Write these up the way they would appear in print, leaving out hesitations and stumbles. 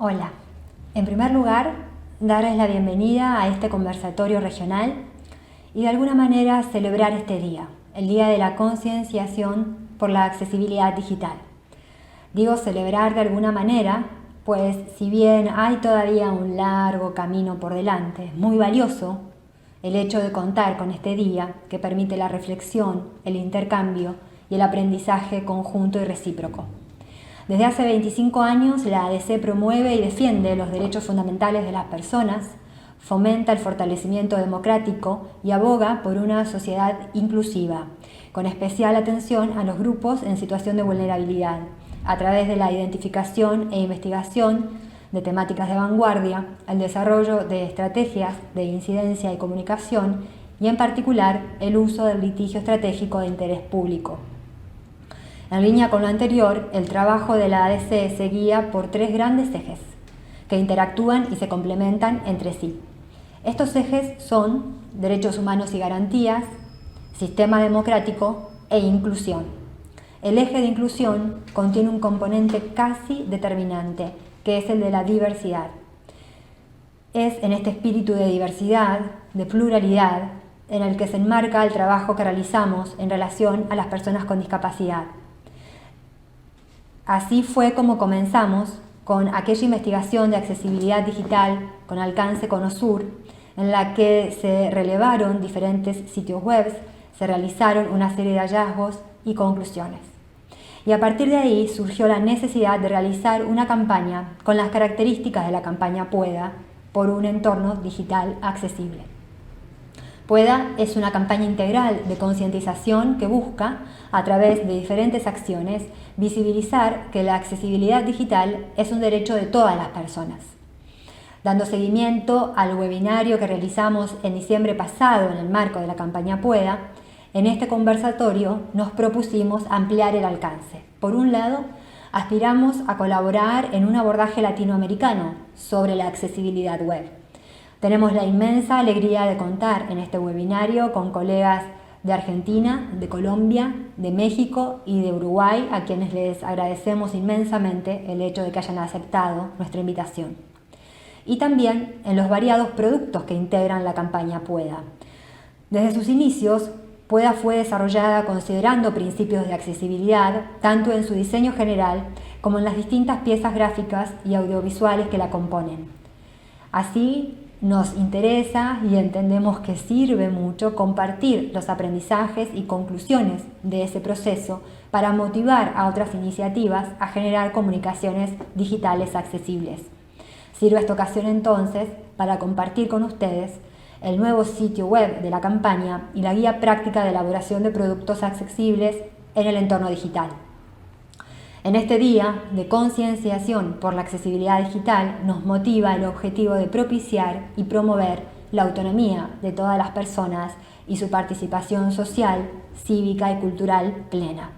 Hola, en primer lugar, darles la bienvenida a este conversatorio regional y de alguna manera celebrar este día, el Día de la Concienciación por la Accesibilidad Digital. Digo celebrar de alguna manera, pues si bien hay todavía un largo camino por delante, es muy valioso el hecho de contar con este día que permite la reflexión, el intercambio y el aprendizaje conjunto y recíproco. Desde hace 25 años, la ADC promueve y defiende los derechos fundamentales de las personas, fomenta el fortalecimiento democrático y aboga por una sociedad inclusiva, con especial atención a los grupos en situación de vulnerabilidad, a través de la identificación e investigación de temáticas de vanguardia, el desarrollo de estrategias de incidencia y comunicación y, en particular, el uso del litigio estratégico de interés público. En línea con lo anterior, el trabajo de la ADC se guía por tres grandes ejes que interactúan y se complementan entre sí. Estos ejes son derechos humanos y garantías, sistema democrático e inclusión. El eje de inclusión contiene un componente casi determinante, que es el de la diversidad. Es en este espíritu de diversidad, de pluralidad, en el que se enmarca el trabajo que realizamos en relación a las personas con discapacidad. Así fue como comenzamos con aquella investigación de accesibilidad digital con alcance CONOSUR, en la que se relevaron diferentes sitios web, se realizaron una serie de hallazgos y conclusiones. Y a partir de ahí surgió la necesidad de realizar una campaña con las características de la campaña Pueda por un entorno digital accesible. Pueda es una campaña integral de concientización que busca, a través de diferentes acciones, visibilizar que la accesibilidad digital es un derecho de todas las personas. Dando seguimiento al webinario que realizamos en diciembre pasado en el marco de la campaña Pueda, en este conversatorio nos propusimos ampliar el alcance. Por un lado, aspiramos a colaborar en un abordaje latinoamericano sobre la accesibilidad web. Tenemos la inmensa alegría de contar en este webinario con colegas de Argentina, de Colombia, de México y de Uruguay, a quienes les agradecemos inmensamente el hecho de que hayan aceptado nuestra invitación. Y también en los variados productos que integran la campaña Pueda. Desde sus inicios, Pueda fue desarrollada considerando principios de accesibilidad, tanto en su diseño general como en las distintas piezas gráficas y audiovisuales que la componen. Así, nos interesa y entendemos que sirve mucho compartir los aprendizajes y conclusiones de ese proceso para motivar a otras iniciativas a generar comunicaciones digitales accesibles. Sirve esta ocasión entonces para compartir con ustedes el nuevo sitio web de la campaña y la guía práctica de elaboración de productos accesibles en el entorno digital. En este día de concienciación por la accesibilidad digital nos motiva el objetivo de propiciar y promover la autonomía de todas las personas y su participación social, cívica y cultural plena.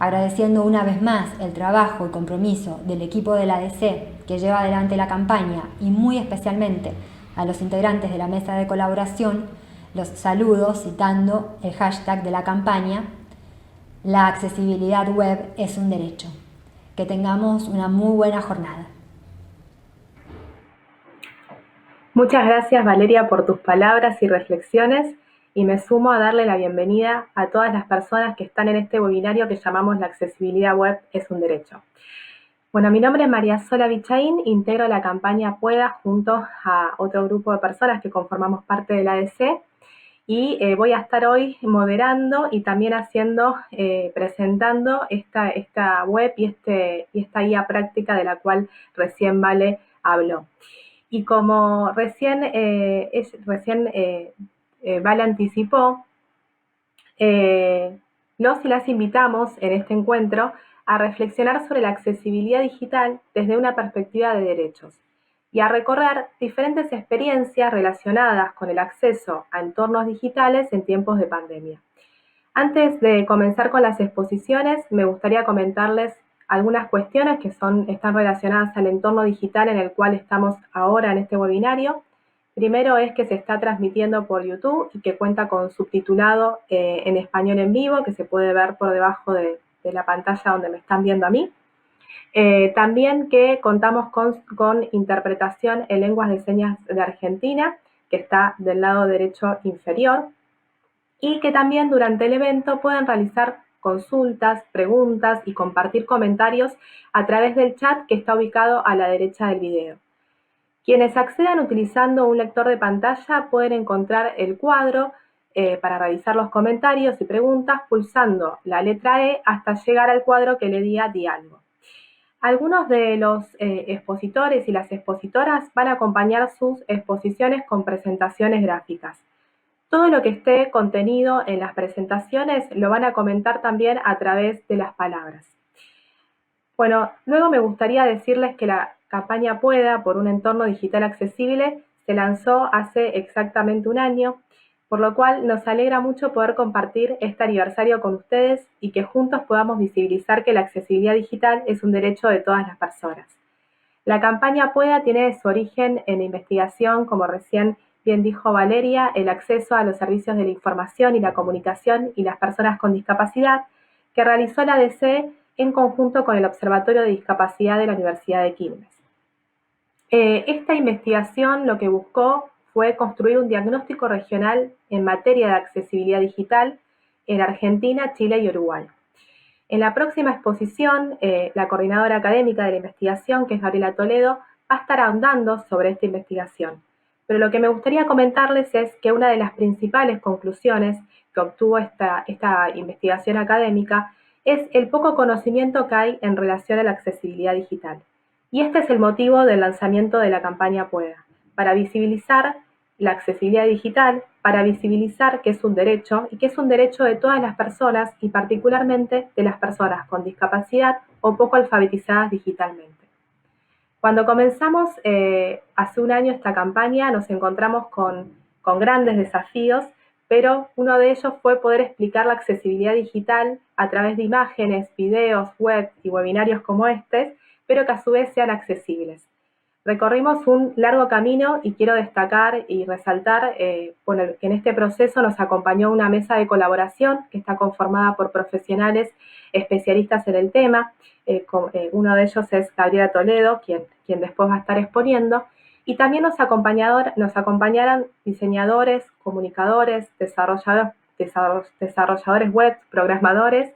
Agradeciendo una vez más el trabajo y compromiso del equipo de la ADC que lleva adelante la campaña y muy especialmente a los integrantes de la mesa de colaboración, los saludo citando el hashtag de la campaña: la accesibilidad web es un derecho. Que tengamos una muy buena jornada. Muchas gracias, Valeria, por tus palabras y reflexiones, y me sumo a darle la bienvenida a todas las personas que están en este webinario que llamamos La accesibilidad web es un derecho. Bueno, mi nombre es María Sola Bichaín, integro la campaña Pueda junto a otro grupo de personas que conformamos parte de la ADC, y voy a estar hoy moderando y también presentando esta web y esta guía práctica de la cual recién Vale habló. Y como recién Vale anticipó, los y las invitamos en este encuentro a reflexionar sobre la accesibilidad digital desde una perspectiva de derechos y a recorrer diferentes experiencias relacionadas con el acceso a entornos digitales en tiempos de pandemia. Antes de comenzar con las exposiciones, me gustaría comentarles algunas cuestiones que están relacionadas al entorno digital en el cual estamos ahora en este webinario. Primero es que se está transmitiendo por YouTube y que cuenta con subtitulado en español en vivo, que se puede ver por debajo de la pantalla donde me están viendo a mí. También que contamos con interpretación en lenguas de señas de Argentina, que está del lado derecho inferior, y que también durante el evento pueden realizar consultas, preguntas y compartir comentarios a través del chat que está ubicado a la derecha del video. Quienes accedan utilizando un lector de pantalla pueden encontrar el cuadro para realizar los comentarios y preguntas pulsando la letra E hasta llegar al cuadro que le diga diálogo. Algunos de los expositores y las expositoras van a acompañar sus exposiciones con presentaciones gráficas. Todo lo que esté contenido en las presentaciones lo van a comentar también a través de las palabras. Bueno, luego me gustaría decirles que la campaña Pueda por un entorno digital accesible se lanzó hace exactamente un año, por lo cual nos alegra mucho poder compartir este aniversario con ustedes y que juntos podamos visibilizar que la accesibilidad digital es un derecho de todas las personas. La campaña Pueda tiene su origen en investigación, como recién bien dijo Valeria, el acceso a los servicios de la información y la comunicación y las personas con discapacidad, que realizó la ADC en conjunto con el Observatorio de Discapacidad de la Universidad de Quilmes. Esta investigación lo que buscó fue construir un diagnóstico regional en materia de accesibilidad digital en Argentina, Chile y Uruguay. En la próxima exposición, la coordinadora académica de la investigación, que es Gabriela Toledo, va a estar ahondando sobre esta investigación. Pero lo que me gustaría comentarles es que una de las principales conclusiones que obtuvo esta investigación académica es el poco conocimiento que hay en relación a la accesibilidad digital. Y este es el motivo del lanzamiento de la campaña Pueda, para visibilizar la accesibilidad digital, para visibilizar que es un derecho y que es un derecho de todas las personas y particularmente de las personas con discapacidad o poco alfabetizadas digitalmente. Cuando comenzamos hace un año esta campaña nos encontramos con grandes desafíos, pero uno de ellos fue poder explicar la accesibilidad digital a través de imágenes, videos, web y webinarios como este, pero que a su vez sean accesibles. Recorrimos un largo camino y quiero destacar y resaltar que en este proceso nos acompañó una mesa de colaboración que está conformada por profesionales especialistas en el tema. Uno de ellos es Gabriela Toledo, quien después va a estar exponiendo. Y también nos acompañaron diseñadores, comunicadores, desarrolladores web, programadores,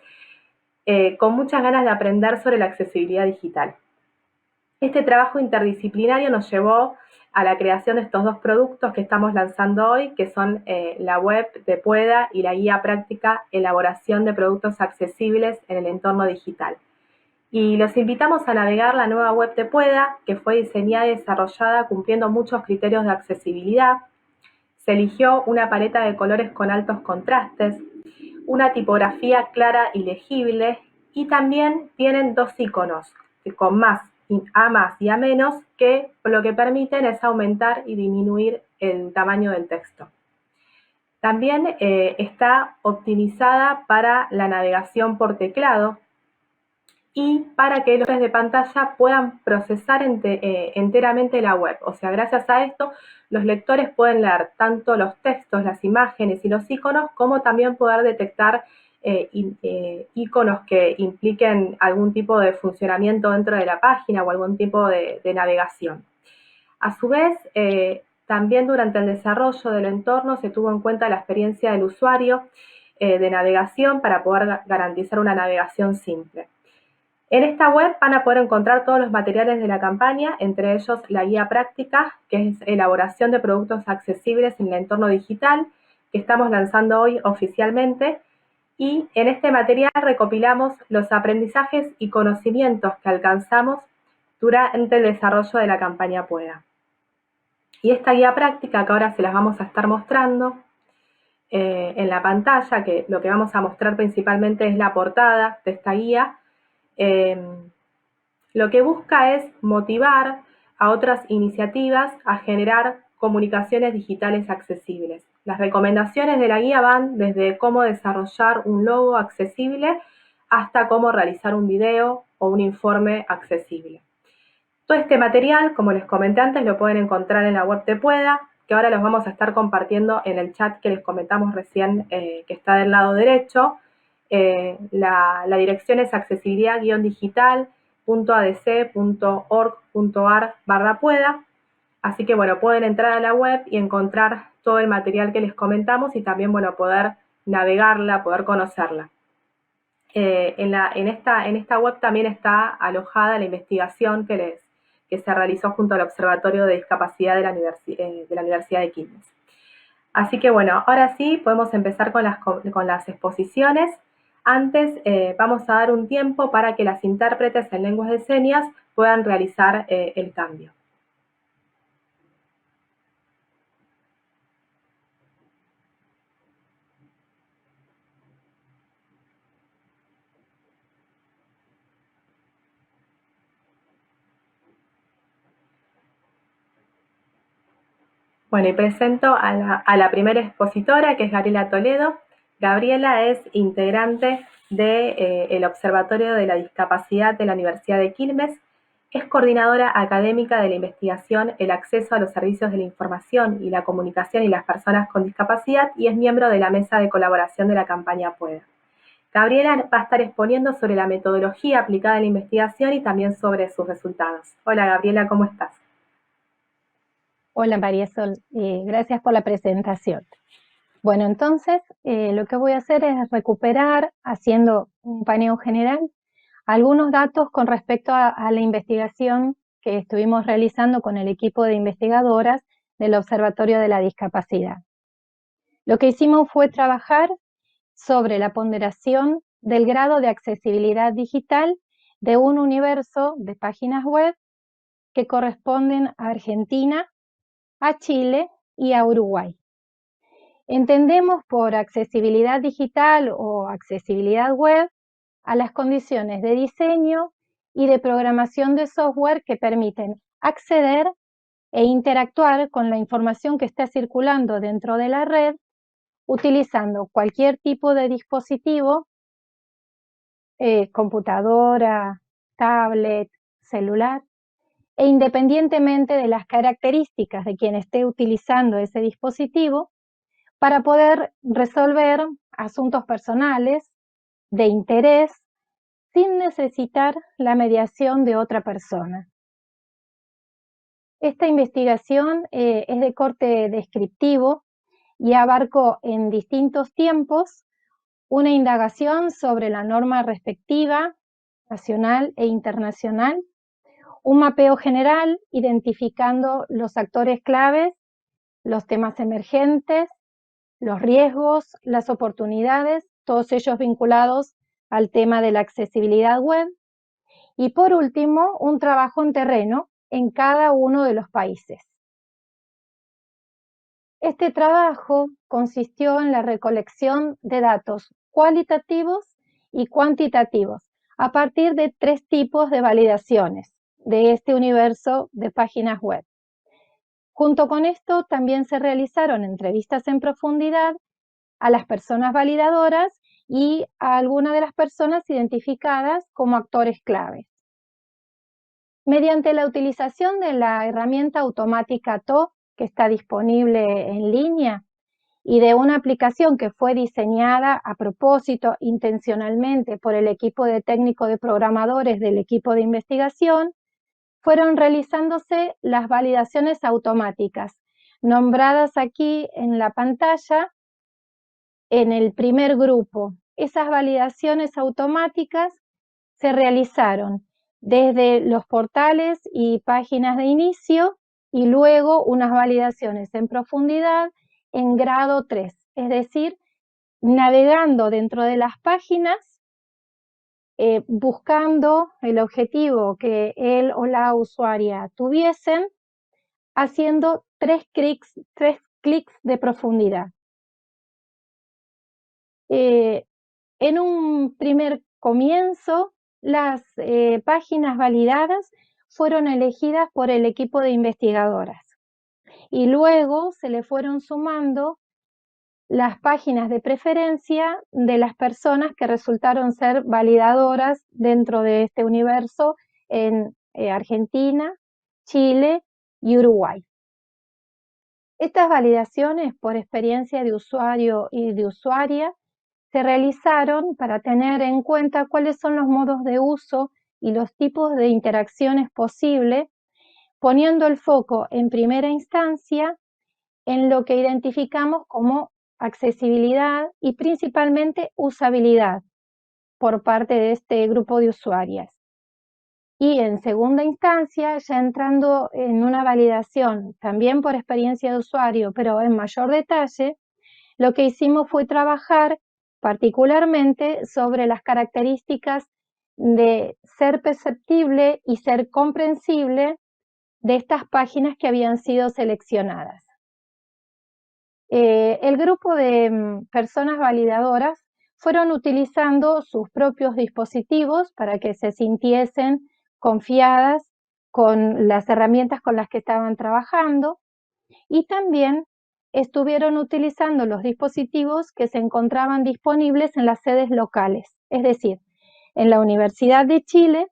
con muchas ganas de aprender sobre la accesibilidad digital. Este trabajo interdisciplinario nos llevó a la creación de estos dos productos que estamos lanzando hoy, que son la web de Pueda y la guía práctica Elaboración de productos accesibles en el entorno digital. Y los invitamos a navegar la nueva web de Pueda, que fue diseñada y desarrollada cumpliendo muchos criterios de accesibilidad. Se eligió una paleta de colores con altos contrastes, una tipografía clara y legible, y también tienen dos iconos con más a más y a menos, que lo que permiten es aumentar y disminuir el tamaño del texto. También está optimizada para la navegación por teclado y para que los lectores de pantalla puedan procesar enteramente la web. O sea, gracias a esto, los lectores pueden leer tanto los textos, las imágenes y los iconos, como también poder detectar iconos que impliquen algún tipo de funcionamiento dentro de la página o algún tipo de navegación. A su vez, también durante el desarrollo del entorno se tuvo en cuenta la experiencia del usuario de navegación para poder garantizar una navegación simple. En esta web van a poder encontrar todos los materiales de la campaña, entre ellos la guía práctica, que es elaboración de productos accesibles en el entorno digital, que estamos lanzando hoy oficialmente. Y en este material recopilamos los aprendizajes y conocimientos que alcanzamos durante el desarrollo de la campaña Pueda. Y esta guía práctica, que ahora se las vamos a estar mostrando en la pantalla, que lo que vamos a mostrar principalmente es la portada de esta guía, lo que busca es motivar a otras iniciativas a generar comunicaciones digitales accesibles. Las recomendaciones de la guía van desde cómo desarrollar un logo accesible hasta cómo realizar un video o un informe accesible. Todo este material, como les comenté antes, lo pueden encontrar en la web de Pueda, que ahora los vamos a estar compartiendo en el chat que les comentamos recién, que está del lado derecho. La dirección es accesibilidad-digital www.adc.org.ar/pueda. Así que bueno, pueden entrar a la web y encontrar todo el material que les comentamos y también bueno, poder navegarla, poder conocerla. En esta web también está alojada la investigación que se realizó junto al Observatorio de Discapacidad de la Universidad de Quilmes. Así que bueno, ahora sí podemos empezar con las exposiciones. Antes vamos a dar un tiempo para que las intérpretes en lenguas de señas puedan realizar el cambio. Bueno, y presento a la primera expositora, que es Gabriela Toledo. Gabriela es integrante del Observatorio de la Discapacidad de la Universidad de Quilmes, es coordinadora académica de la investigación, el acceso a los servicios de la información y la comunicación y las personas con discapacidad y es miembro de la mesa de colaboración de la campaña Pueda. Gabriela va a estar exponiendo sobre la metodología aplicada a la investigación y también sobre sus resultados. Hola Gabriela, ¿cómo estás? Hola María Sol, gracias por la presentación. Bueno, entonces lo que voy a hacer es recuperar, haciendo un paneo general, algunos datos con respecto a la investigación que estuvimos realizando con el equipo de investigadoras del Observatorio de la Discapacidad. Lo que hicimos fue trabajar sobre la ponderación del grado de accesibilidad digital de un universo de páginas web que corresponden a Argentina, a Chile y a Uruguay. Entendemos por accesibilidad digital o accesibilidad web a las condiciones de diseño y de programación de software que permiten acceder e interactuar con la información que está circulando dentro de la red utilizando cualquier tipo de dispositivo, computadora, tablet, celular, e independientemente de las características de quien esté utilizando ese dispositivo, para poder resolver asuntos personales de interés sin necesitar la mediación de otra persona. Esta investigación es de corte descriptivo y abarcó en distintos tiempos una indagación sobre la norma respectiva, nacional e internacional, un mapeo general identificando los actores claves, los temas emergentes, los riesgos, las oportunidades, todos ellos vinculados al tema de la accesibilidad web. Y por último, un trabajo en terreno en cada uno de los países. Este trabajo consistió en la recolección de datos cualitativos y cuantitativos a partir de 3 tipos de validaciones de este universo de páginas web. Junto con esto, también se realizaron entrevistas en profundidad a las personas validadoras y a algunas de las personas identificadas como actores claves. Mediante la utilización de la herramienta automática TO, que está disponible en línea, y de una aplicación que fue diseñada a propósito intencionalmente por el equipo de técnico de programadores del equipo de investigación, fueron realizándose las validaciones automáticas, nombradas aquí en la pantalla en el primer grupo. Esas validaciones automáticas se realizaron desde los portales y páginas de inicio y luego unas validaciones en profundidad en grado 3, es decir, navegando dentro de las páginas, buscando el objetivo que él o la usuaria tuviesen, haciendo 3 clics de profundidad. En un primer comienzo, las páginas validadas fueron elegidas por el equipo de investigadoras y luego se le fueron sumando las páginas de preferencia de las personas que resultaron ser validadoras dentro de este universo en Argentina, Chile y Uruguay. Estas validaciones por experiencia de usuario y de usuaria se realizaron para tener en cuenta cuáles son los modos de uso y los tipos de interacciones posibles, poniendo el foco en primera instancia en lo que identificamos como accesibilidad y principalmente usabilidad por parte de este grupo de usuarias. Y en segunda instancia, ya entrando en una validación también por experiencia de usuario, pero en mayor detalle, lo que hicimos fue trabajar particularmente sobre las características de ser perceptible y ser comprensible de estas páginas que habían sido seleccionadas. El grupo de personas validadoras fueron utilizando sus propios dispositivos para que se sintiesen confiadas con las herramientas con las que estaban trabajando, y también estuvieron utilizando los dispositivos que se encontraban disponibles en las sedes locales, es decir, en la Universidad de Chile,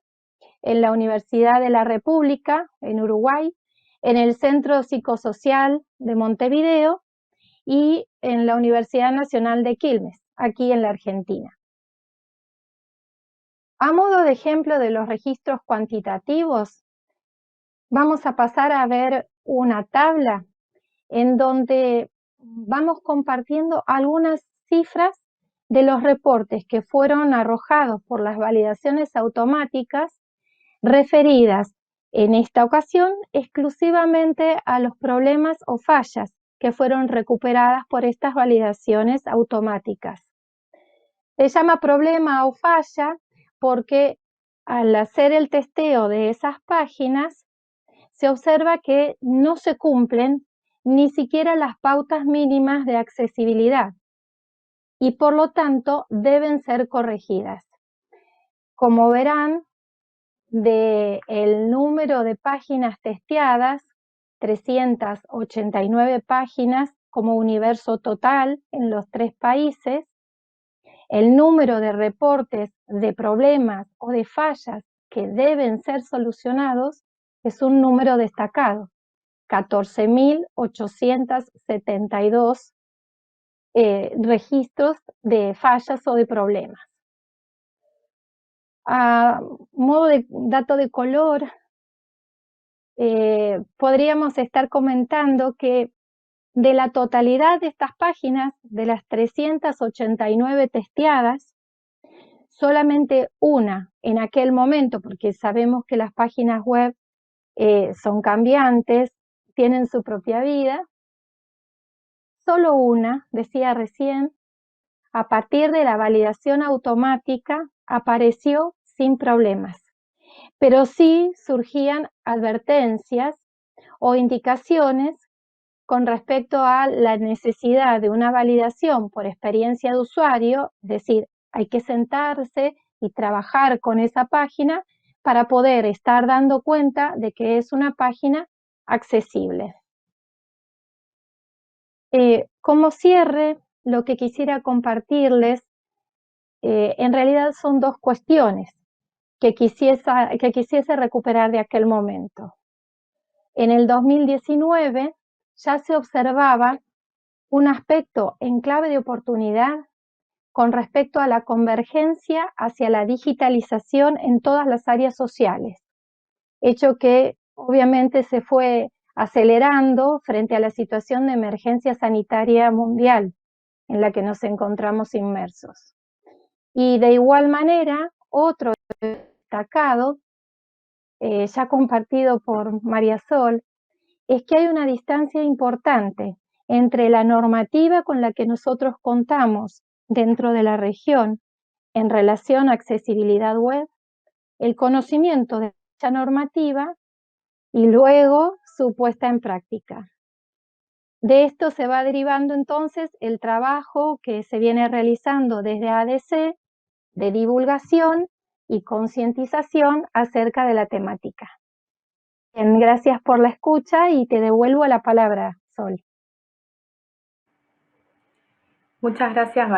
en la Universidad de la República, en Uruguay, en el Centro Psicosocial de Montevideo y en la Universidad Nacional de Quilmes, aquí en la Argentina. A modo de ejemplo de los registros cuantitativos, vamos a pasar a ver una tabla en donde vamos compartiendo algunas cifras de los reportes que fueron arrojados por las validaciones automáticas referidas en esta ocasión exclusivamente a los problemas o fallas que fueron recuperadas por estas validaciones automáticas. Se llama problema o falla porque al hacer el testeo de esas páginas se observa que no se cumplen ni siquiera las pautas mínimas de accesibilidad y por lo tanto deben ser corregidas. Como verán, del número de páginas testeadas, 389 páginas como universo total en los 3 países, el número de reportes de problemas o de fallas que deben ser solucionados es un número destacado, 14.872 registros de fallas o de problemas. A modo de dato de color, podríamos estar comentando que de la totalidad de estas páginas, de las 389 testeadas, solamente una en aquel momento, porque sabemos que las páginas web son cambiantes, tienen su propia vida, solo una, decía recién, a partir de la validación automática apareció sin problemas, pero sí surgían advertencias o indicaciones con respecto a la necesidad de una validación por experiencia de usuario, es decir, hay que sentarse y trabajar con esa página para poder estar dando cuenta de que es una página accesible. Como cierre, lo que quisiera compartirles en realidad son dos cuestiones que quisiese recuperar de aquel momento. En el 2019 ya se observaba un aspecto en clave de oportunidad con respecto a la convergencia hacia la digitalización en todas las áreas sociales, hecho que obviamente se fue acelerando frente a la situación de emergencia sanitaria mundial en la que nos encontramos inmersos. Y de igual manera, otro destacado, ya compartido por María Sol, es que hay una distancia importante entre la normativa con la que nosotros contamos dentro de la región en relación a accesibilidad web, el conocimiento de dicha normativa y luego su puesta en práctica. De esto se va derivando entonces el trabajo que se viene realizando desde ADC de divulgación y concientización acerca de la temática. Bien, gracias por la escucha y te devuelvo la palabra, Sol. Muchas gracias,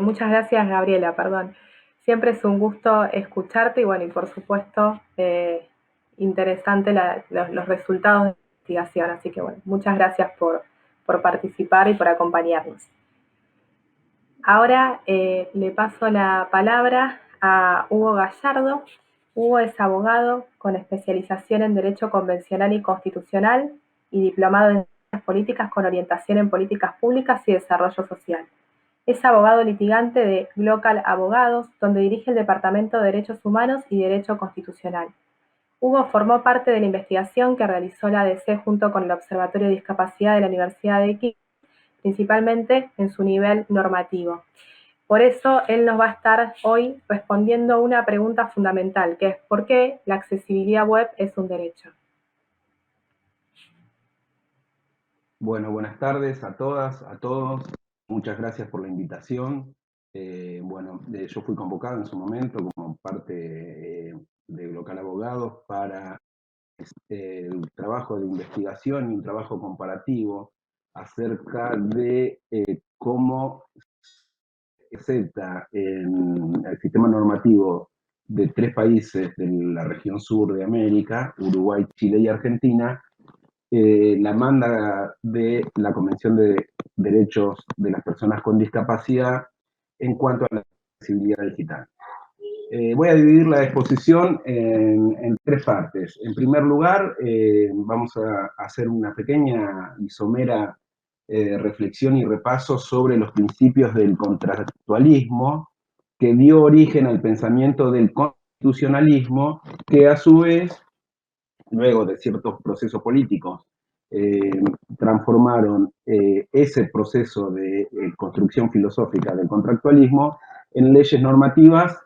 muchas gracias, Gabriela, perdón. Siempre es un gusto escucharte y bueno, y por supuesto, interesante los resultados de la investigación. Así que bueno, muchas gracias por participar y por acompañarnos. Ahora le paso la palabra a Hugo Gallardo, Hugo es abogado con especialización en Derecho Convencional y Constitucional y diplomado en Ciencias Políticas con orientación en Políticas Públicas y Desarrollo Social. Es abogado litigante de Glocal Abogados, donde dirige el Departamento de Derechos Humanos y Derecho Constitucional. Hugo formó parte de la investigación que realizó la ADC junto con el Observatorio de Discapacidad de la Universidad de Quito, principalmente en su nivel normativo. Por eso él nos va a estar hoy respondiendo una pregunta fundamental, que es ¿por qué la accesibilidad web es un derecho? Bueno, buenas tardes a todas, a todos. Muchas gracias por la invitación. Yo fui convocado en su momento como parte de Glocal Abogados para el trabajo de investigación y un trabajo comparativo acerca de cómo se acepta en el sistema normativo de 3 países de la región sur de América, Uruguay, Chile y Argentina, la manda de la Convención de Derechos de las Personas con Discapacidad en cuanto a la accesibilidad digital. Voy a dividir la exposición en 3 partes. En primer lugar, vamos a hacer una pequeña y somera reflexión y repaso sobre los principios del contractualismo que dio origen al pensamiento del constitucionalismo, que a su vez, luego de ciertos procesos políticos, transformaron ese proceso de construcción filosófica del contractualismo en leyes normativas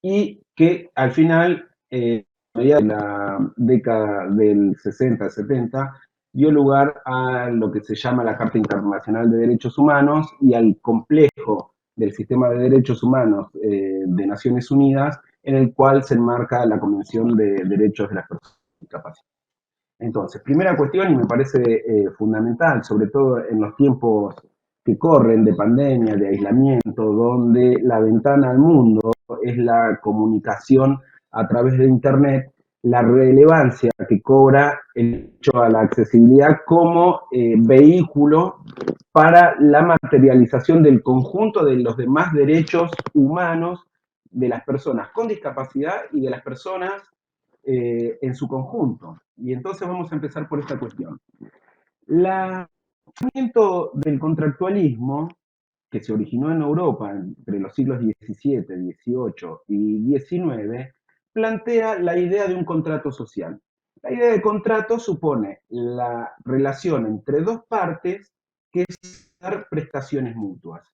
y que al final, a medida de la década del 60-70, dio lugar a lo que se llama la Carta Internacional de Derechos Humanos y al complejo del sistema de derechos humanos de Naciones Unidas, en el cual se enmarca la Convención de Derechos de las Personas con Discapacidad. Entonces, primera cuestión, y me parece fundamental, sobre todo en los tiempos que corren de pandemia, de aislamiento, donde la ventana al mundo es la comunicación a través de Internet, la relevancia que cobra el derecho a la accesibilidad como vehículo para la materialización del conjunto de los demás derechos humanos de las personas con discapacidad y de las personas en su conjunto. Y entonces vamos a empezar por esta cuestión. El nacimiento del contractualismo, que se originó en Europa entre los siglos XVII, XVIII y XIX, plantea la idea de un contrato social. La idea de contrato supone la relación entre dos partes que es dar prestaciones mutuas.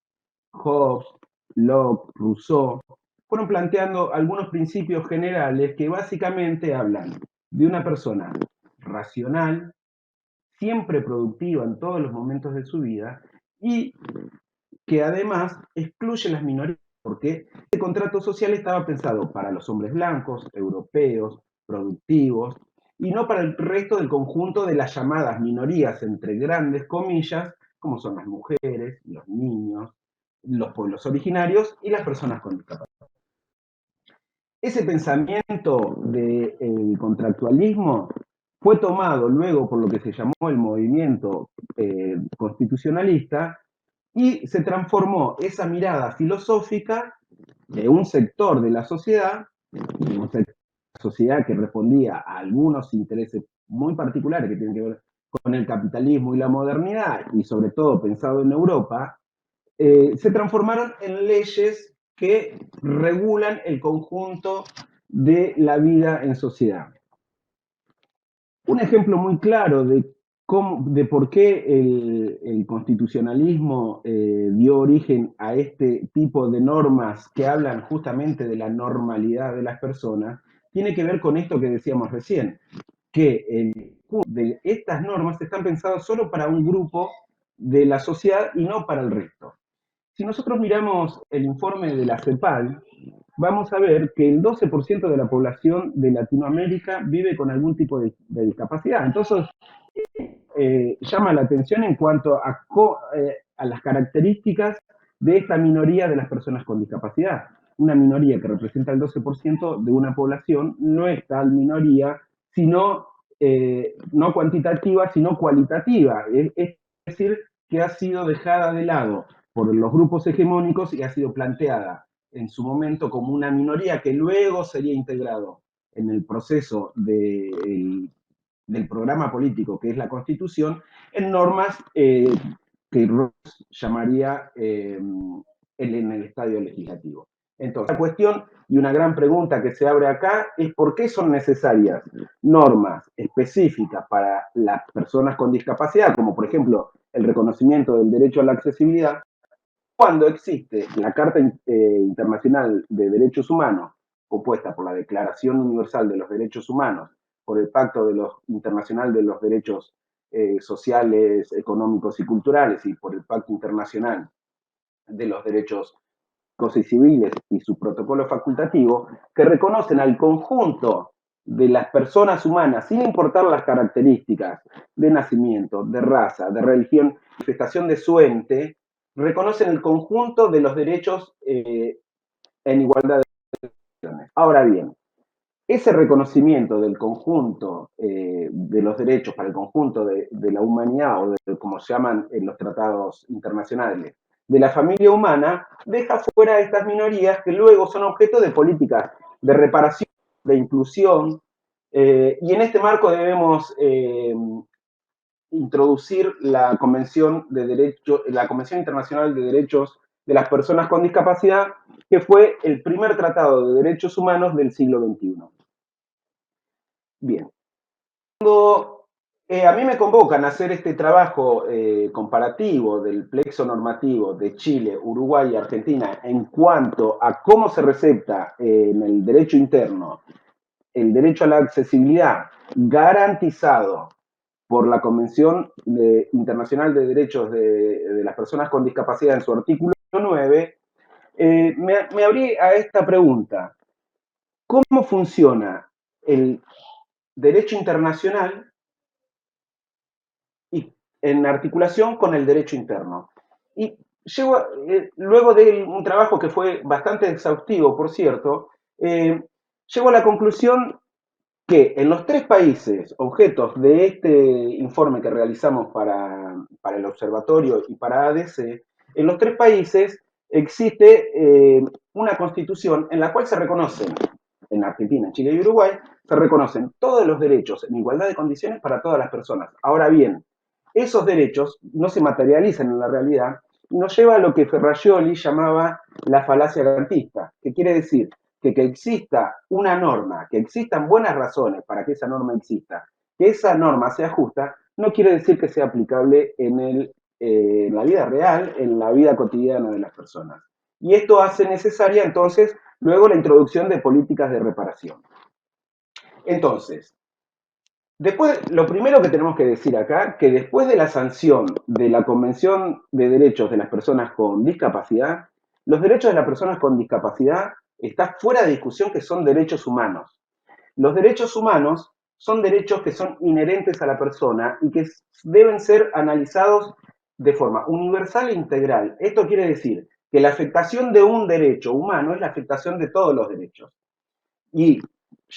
Hobbes, Locke, Rousseau fueron planteando algunos principios generales que básicamente hablan de una persona racional, siempre productiva en todos los momentos de su vida y que además excluye las minorías, porque este contrato social estaba pensado para los hombres blancos, europeos, productivos, y no para el resto del conjunto de las llamadas minorías, entre grandes comillas, como son las mujeres, los niños, los pueblos originarios y las personas con discapacidad. Ese pensamiento del contractualismo fue tomado luego por lo que se llamó el movimiento constitucionalista y se transformó esa mirada filosófica de un sector de la sociedad, una sociedad que respondía a algunos intereses muy particulares que tienen que ver con el capitalismo y la modernidad, y sobre todo pensado en Europa, se transformaron en leyes que regulan el conjunto de la vida en sociedad. Un ejemplo muy claro de por qué el constitucionalismo dio origen a este tipo de normas que hablan justamente de la normalidad de las personas, tiene que ver con esto que decíamos recién, que de estas normas están pensadas solo para un grupo de la sociedad y no para el resto. Si nosotros miramos el informe de la CEPAL, vamos a ver que el 12% de la población de Latinoamérica vive con algún tipo de discapacidad. Entonces, llama la atención en cuanto a las características de esta minoría de las personas con discapacidad. Una minoría que representa el 12% de una población no es tal minoría, sino no cuantitativa, sino cualitativa. Es decir, que ha sido dejada de lado por los grupos hegemónicos y ha sido planteada en su momento como una minoría que luego sería integrado en el proceso del programa político que es la Constitución, en normas que Rawls llamaría en el estadio legislativo. Entonces, la cuestión y una gran pregunta que se abre acá es por qué son necesarias normas específicas para las personas con discapacidad, como por ejemplo el reconocimiento del derecho a la accesibilidad, cuando existe la Carta Internacional de Derechos Humanos, compuesta por la Declaración Universal de los Derechos Humanos, por el Pacto Internacional de los Derechos Sociales, Económicos y Culturales y por el Pacto Internacional de los Derechos y Civiles y su protocolo facultativo, que reconocen al conjunto de las personas humanas, sin importar las características de nacimiento, de raza, de religión, manifestación de su ente, reconocen el conjunto de los derechos en igualdad de condiciones. Ahora bien, ese reconocimiento del conjunto de los derechos para el conjunto de la humanidad, o de como se llaman en los tratados internacionales, de la familia humana, deja fuera a estas minorías que luego son objeto de políticas de reparación, de inclusión, y en este marco debemos introducir la Convención Internacional de Derechos de las Personas con Discapacidad, que fue el primer tratado de derechos humanos del siglo XXI. Bien. Cuando a mí me convocan a hacer este trabajo comparativo del plexo normativo de Chile, Uruguay y Argentina en cuanto a cómo se recepta en el derecho interno el derecho a la accesibilidad garantizado por la Convención Internacional de Derechos de las Personas con Discapacidad en su artículo 9, me abrí a esta pregunta. ¿Cómo funciona el derecho internacional y en articulación con el derecho interno? Y luego de un trabajo que fue bastante exhaustivo, por cierto, llego a la conclusión que en los 3 países objetos de este informe que realizamos para el observatorio y para ADC, en los 3 países existe una constitución en la cual se reconocen, en Argentina, en Chile y Uruguay, se reconocen todos los derechos en igualdad de condiciones para todas las personas. Ahora bien, esos derechos no se materializan en la realidad y nos lleva a lo que Ferrajoli llamaba la falacia garantista, que quiere decir que exista una norma, que existan buenas razones para que esa norma exista, que esa norma sea justa, no quiere decir que sea aplicable en la vida real, en la vida cotidiana de las personas. Y esto hace necesaria entonces luego la introducción de políticas de reparación. Entonces, lo primero que tenemos que decir acá, que después de la sanción de la Convención de Derechos de las Personas con Discapacidad, los derechos de las personas con discapacidad está fuera de discusión que son derechos humanos. Los derechos humanos son derechos que son inherentes a la persona y que deben ser analizados de forma universal e integral. Esto quiere decir que la afectación de un derecho humano es la afectación de todos los derechos. Y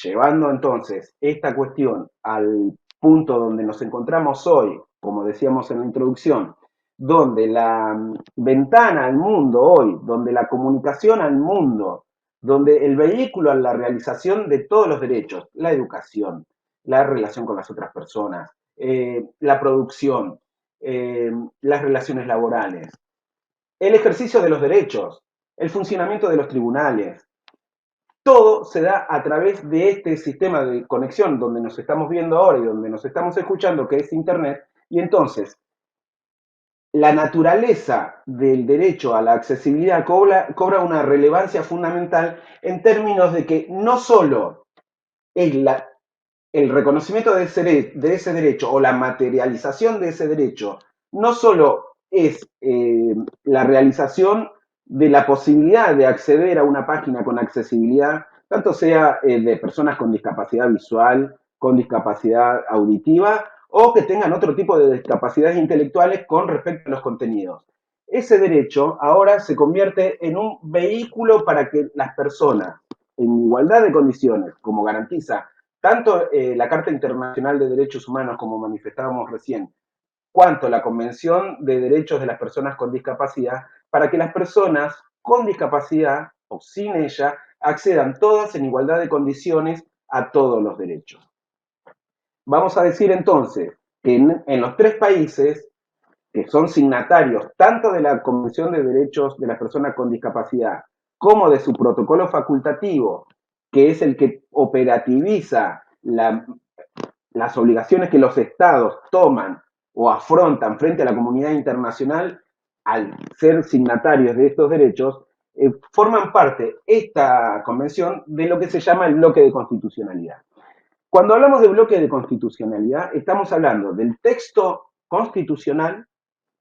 llevando entonces esta cuestión al punto donde nos encontramos hoy, como decíamos en la introducción, donde la ventana al mundo hoy, donde la comunicación al mundo, donde el vehículo a la realización de todos los derechos, la educación, la relación con las otras personas, la producción, las relaciones laborales, el ejercicio de los derechos, el funcionamiento de los tribunales, todo se da a través de este sistema de conexión donde nos estamos viendo ahora y donde nos estamos escuchando, que es Internet, y entonces la naturaleza del derecho a la accesibilidad cobra una relevancia fundamental en términos de que no solo el reconocimiento de ese derecho o la materialización de ese derecho, no solo es la realización de la posibilidad de acceder a una página con accesibilidad, tanto sea de personas con discapacidad visual, con discapacidad auditiva o que tengan otro tipo de discapacidades intelectuales con respecto a los contenidos. Ese derecho ahora se convierte en un vehículo para que las personas, en igualdad de condiciones, como garantiza tanto la Carta Internacional de Derechos Humanos, como manifestábamos recién, cuanto la Convención de Derechos de las Personas con Discapacidad, para que las personas con discapacidad o sin ella accedan todas en igualdad de condiciones a todos los derechos. Vamos a decir entonces que en los 3 países que son signatarios tanto de la Convención de Derechos de las Personas con Discapacidad como de su protocolo facultativo, que es el que operativiza las obligaciones que los estados toman o afrontan frente a la comunidad internacional al ser signatarios de estos derechos, forman parte esta convención de lo que se llama el bloque de constitucionalidad. Cuando hablamos de bloque de constitucionalidad, estamos hablando del texto constitucional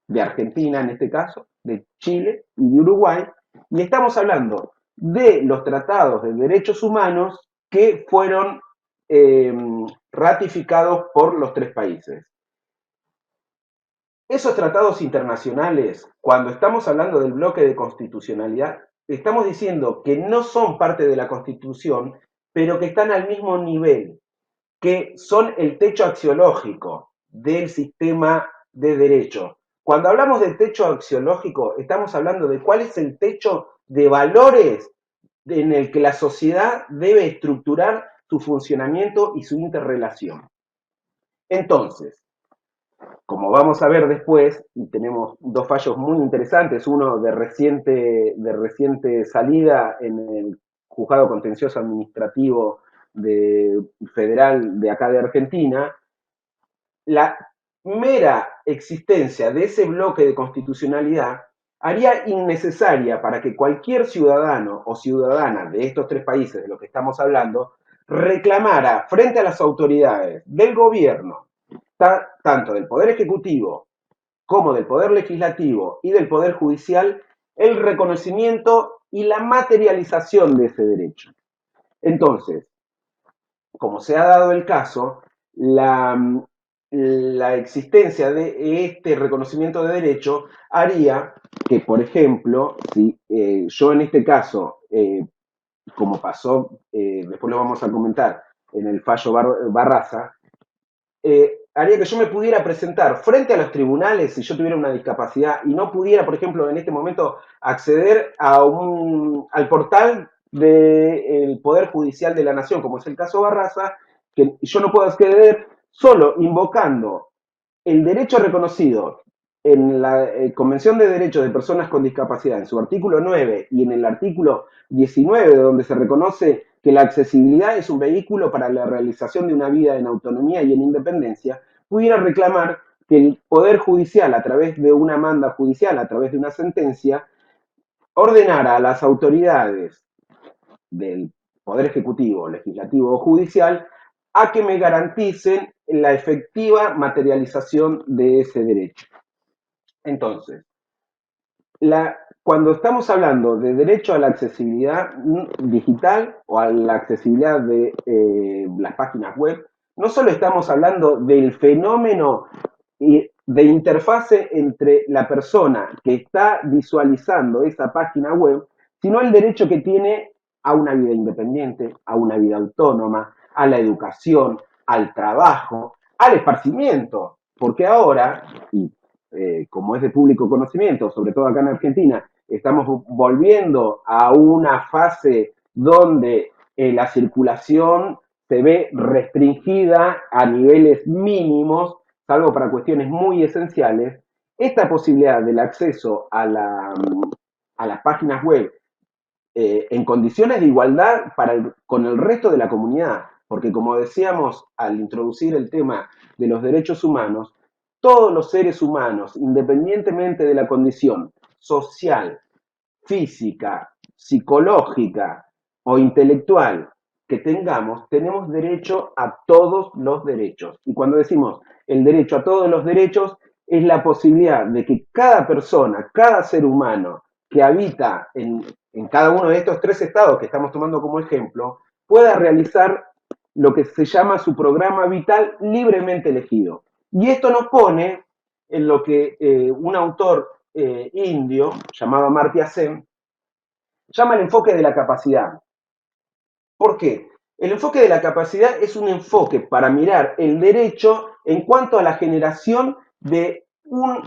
de Argentina en este caso, de Chile y de Uruguay, y estamos hablando de los tratados de derechos humanos que fueron ratificados por los 3 países. Esos tratados internacionales, cuando estamos hablando del bloque de constitucionalidad, estamos diciendo que no son parte de la Constitución, pero que están al mismo nivel, que son el techo axiológico del sistema de derecho. Cuando hablamos de techo axiológico, estamos hablando de cuál es el techo de valores en el que la sociedad debe estructurar su funcionamiento y su interrelación. Entonces, como vamos a ver después, y tenemos 2 fallos muy interesantes, uno de reciente salida en el Juzgado Contencioso Administrativo Federal de acá de Argentina, la mera existencia de ese bloque de constitucionalidad haría innecesaria para que cualquier ciudadano o ciudadana de estos 3 países de los que estamos hablando reclamara frente a las autoridades del gobierno, tanto del Poder Ejecutivo como del Poder Legislativo y del Poder Judicial, el reconocimiento y la materialización de ese derecho. Entonces, como se ha dado el caso, la existencia de este reconocimiento de derecho haría que, por ejemplo, si yo en este caso, como pasó, después lo vamos a comentar, en el fallo Barraza, haría que yo me pudiera presentar frente a los tribunales si yo tuviera una discapacidad y no pudiera, por ejemplo, en este momento acceder al portal del Poder Judicial de la Nación, como es el caso Barraza, que yo no puedo acceder solo invocando el derecho reconocido en la Convención de Derechos de Personas con Discapacidad, en su artículo 9 y en el artículo 19, donde se reconoce que la accesibilidad es un vehículo para la realización de una vida en autonomía y en independencia, pudiera reclamar que el Poder Judicial, a través de una manda judicial, a través de una sentencia, ordenara a las autoridades del Poder Ejecutivo, Legislativo o Judicial a que me garanticen la efectiva materialización de ese derecho. Entonces, cuando estamos hablando de derecho a la accesibilidad digital o a la accesibilidad de las páginas web, no solo estamos hablando del fenómeno de interfase entre la persona que está visualizando esa página web, sino el derecho que tiene a una vida independiente, a una vida autónoma, a la educación, al trabajo, al esparcimiento, porque ahora, y como es de público conocimiento, sobre todo acá en Argentina, estamos volviendo a una fase donde la circulación se ve restringida a niveles mínimos, salvo para cuestiones muy esenciales. Esta posibilidad del acceso a las páginas web en condiciones de igualdad con el resto de la comunidad, porque como decíamos al introducir el tema de los derechos humanos, todos los seres humanos, independientemente de la condición social, física, psicológica o intelectual que tengamos, tenemos derecho a todos los derechos. Y cuando decimos el derecho a todos los derechos, es la posibilidad de que cada persona, cada ser humano que habita en cada uno de estos 3 estados que estamos tomando como ejemplo, pueda realizar lo que se llama su programa vital libremente elegido. Y esto nos pone en lo que un autor indio llamado Amartya Sen llama el enfoque de la capacidad. ¿Por qué? El enfoque de la capacidad es un enfoque para mirar el derecho en cuanto a la generación de un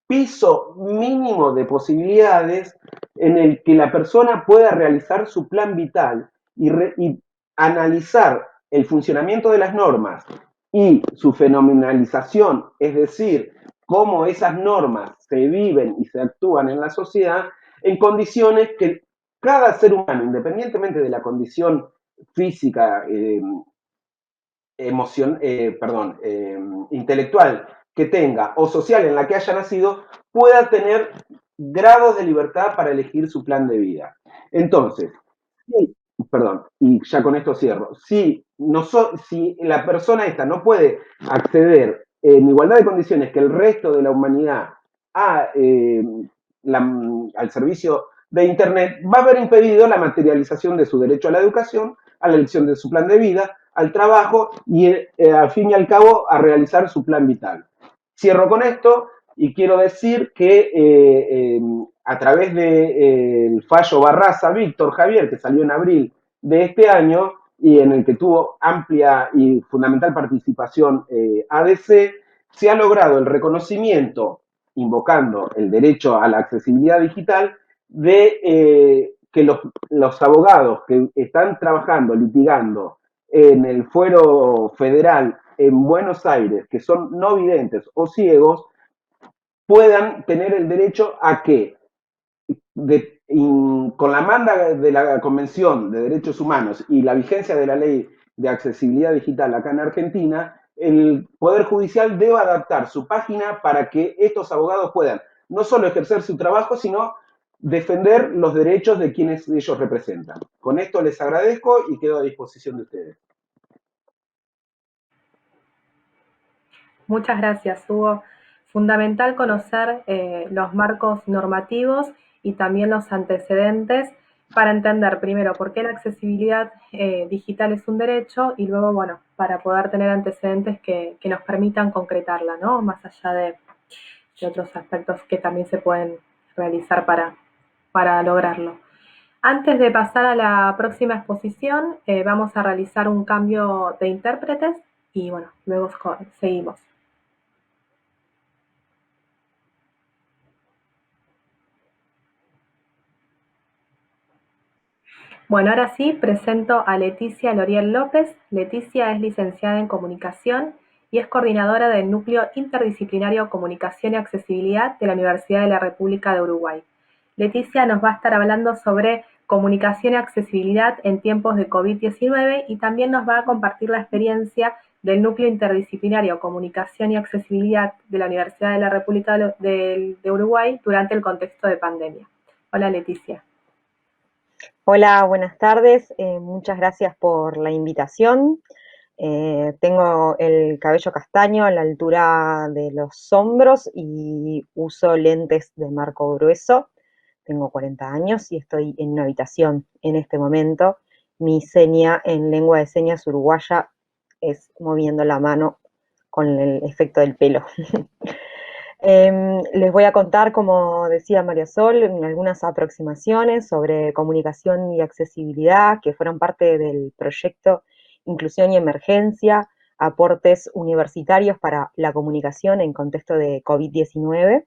piso mínimo de posibilidades en el que la persona pueda realizar su plan vital y analizar el funcionamiento de las normas y su fenomenalización, es decir, cómo esas normas se viven y se actúan en la sociedad en condiciones que cada ser humano, independientemente de la condición física, intelectual que tenga o social en la que haya nacido, pueda tener grados de libertad para elegir su plan de vida. Entonces, y ya con esto cierro, si la persona esta no puede acceder en igualdad de condiciones que el resto de la humanidad al servicio de Internet, va a haber impedido la materialización de su derecho a la educación, a la elección de su plan de vida, al trabajo y al fin y al cabo a realizar su plan vital. Cierro con esto y quiero decir que a través del fallo Barraza Víctor Javier, que salió en abril de este año y en el que tuvo amplia y fundamental participación ADC, se ha logrado el reconocimiento, invocando el derecho a la accesibilidad digital, de que los abogados que están trabajando, litigando en el fuero federal en Buenos Aires, que son no videntes o ciegos, puedan tener el derecho a que, con la manda de la Convención de Derechos Humanos y la vigencia de la Ley de Accesibilidad Digital acá en Argentina, el Poder Judicial deba adaptar su página para que estos abogados puedan no solo ejercer su trabajo, sino defender los derechos de quienes ellos representan. Con esto les agradezco y quedo a disposición de ustedes. Muchas gracias, Hugo. Fundamental conocer los marcos normativos y también los antecedentes para entender primero por qué la accesibilidad digital es un derecho y luego, bueno, para poder tener antecedentes que nos permitan concretarla, ¿no? Más allá de otros aspectos que también se pueden realizar para lograrlo. Antes de pasar a la próxima exposición, vamos a realizar un cambio de intérpretes y, bueno, luego seguimos. Bueno, ahora sí, presento a Leticia Loriel López. Leticia es licenciada en Comunicación y es coordinadora del Núcleo Interdisciplinario Comunicación y Accesibilidad de la Universidad de la República de Uruguay. Leticia nos va a estar hablando sobre comunicación y accesibilidad en tiempos de COVID-19 y también nos va a compartir la experiencia del Núcleo Interdisciplinario Comunicación y Accesibilidad de la Universidad de la República de Uruguay durante el contexto de pandemia. Hola, Leticia. Hola, buenas tardes. Muchas gracias por la invitación. Tengo el cabello castaño a la altura de los hombros y uso lentes de marco grueso. Tengo 40 años y estoy en una habitación en este momento. Mi seña en lengua de señas uruguaya es moviendo la mano con el efecto del pelo. Les voy a contar, como decía María Sol, algunas aproximaciones sobre comunicación y accesibilidad que fueron parte del proyecto Inclusión y Emergencia, aportes universitarios para la comunicación en contexto de COVID-19.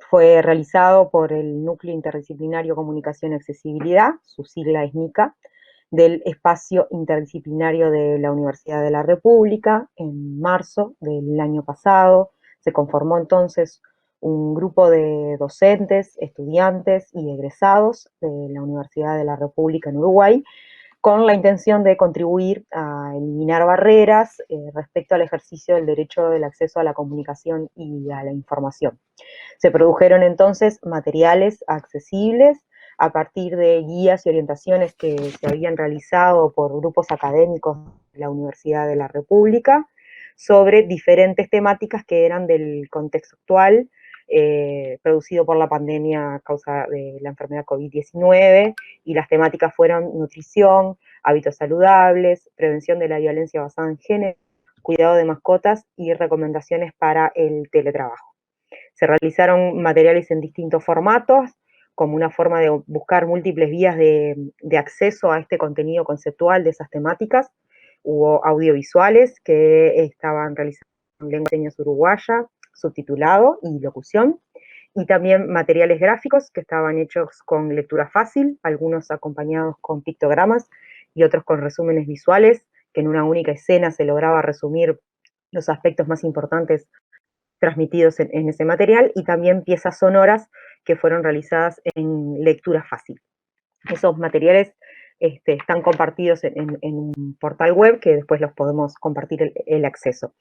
Fue realizado por el Núcleo Interdisciplinario Comunicación y Accesibilidad, su sigla es NICA, del Espacio Interdisciplinario de la Universidad de la República en marzo del año pasado. Se conformó entonces un grupo de docentes, estudiantes y egresados de la Universidad de la República en Uruguay, con la intención de contribuir a eliminar barreras respecto al ejercicio del derecho del acceso a la comunicación y a la información. Se produjeron entonces materiales accesibles a partir de guías y orientaciones que se habían realizado por grupos académicos de la Universidad de la República sobre diferentes temáticas que eran del contexto actual, producido por la pandemia a causa de la enfermedad COVID-19, y las temáticas fueron nutrición, hábitos saludables, prevención de la violencia basada en género, cuidado de mascotas y recomendaciones para el teletrabajo. Se realizaron materiales en distintos formatos, como una forma de buscar múltiples vías de acceso a este contenido conceptual de esas temáticas. Hubo audiovisuales que estaban realizados en lengua de señas uruguaya, subtitulado y locución, y también materiales gráficos que estaban hechos con lectura fácil, algunos acompañados con pictogramas y otros con resúmenes visuales, que en una única escena se lograba resumir los aspectos más importantes transmitidos en ese material, y también piezas sonoras que fueron realizadas en lectura fácil. Esos materiales están compartidos en un portal web que después los podemos compartir el acceso.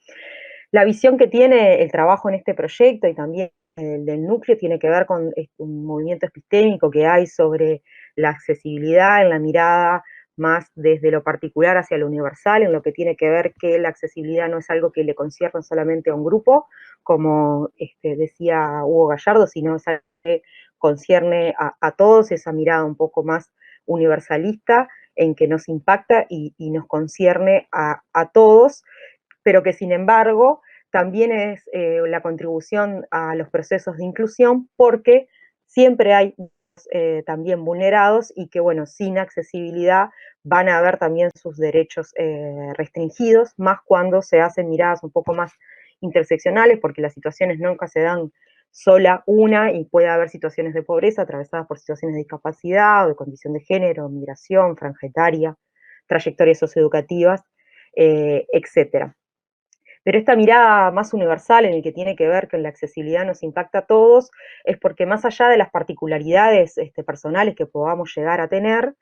La visión que tiene el trabajo en este proyecto y también el del núcleo tiene que ver con un movimiento epistémico que hay sobre la accesibilidad en la mirada más desde lo particular hacia lo universal, en lo que tiene que ver que la accesibilidad no es algo que le concierne solamente a un grupo, como decía Hugo Gallardo, sino es algo que concierne a todos, esa mirada un poco más universalista en que nos impacta y nos concierne a todos, pero que sin embargo también es la contribución a los procesos de inclusión, porque siempre hay también vulnerados y que, bueno, sin accesibilidad van a haber también sus derechos restringidos, más cuando se hacen miradas un poco más interseccionales, porque las situaciones nunca se dan sola una, y puede haber situaciones de pobreza atravesadas por situaciones de discapacidad o de condición de género, migración, franja etaria, trayectorias socioeducativas, etcétera. Pero esta mirada más universal en el que tiene que ver que la accesibilidad nos impacta a todos, es porque más allá de las particularidades personales que podamos llegar a tener,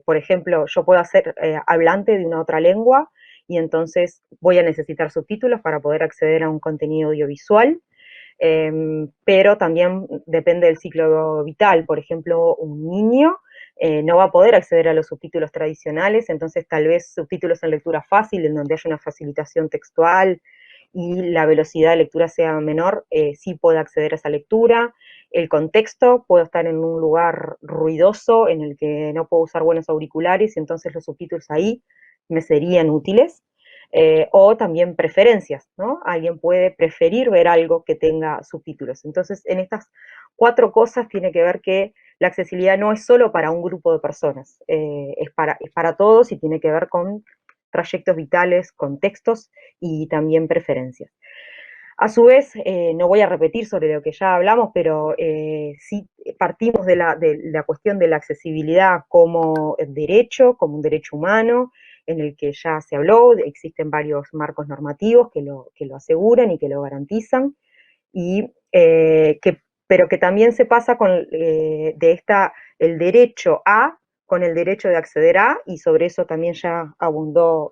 por ejemplo, yo puedo ser hablante de una otra lengua y entonces voy a necesitar subtítulos para poder acceder a un contenido audiovisual, pero también depende del ciclo vital. Por ejemplo, un niño no va a poder acceder a los subtítulos tradicionales, entonces tal vez subtítulos en lectura fácil, en donde haya una facilitación textual y la velocidad de lectura sea menor, sí puede acceder a esa lectura. El contexto, puedo estar en un lugar ruidoso en el que no puedo usar buenos auriculares, y entonces los subtítulos ahí me serían útiles. O también preferencias, ¿no? Alguien puede preferir ver algo que tenga subtítulos. Entonces, en estas 4 cosas tiene que ver que la accesibilidad no es solo para un grupo de personas, es para todos, y tiene que ver con trayectos vitales, contextos y también preferencias. A su vez, no voy a repetir sobre lo que ya hablamos, pero sí partimos de la cuestión de la accesibilidad como derecho, como un derecho humano, en el que ya se habló, existen varios marcos normativos que lo aseguran y que lo garantizan, y pero que también se pasa el derecho a con el derecho de acceder a, y sobre eso también ya abundó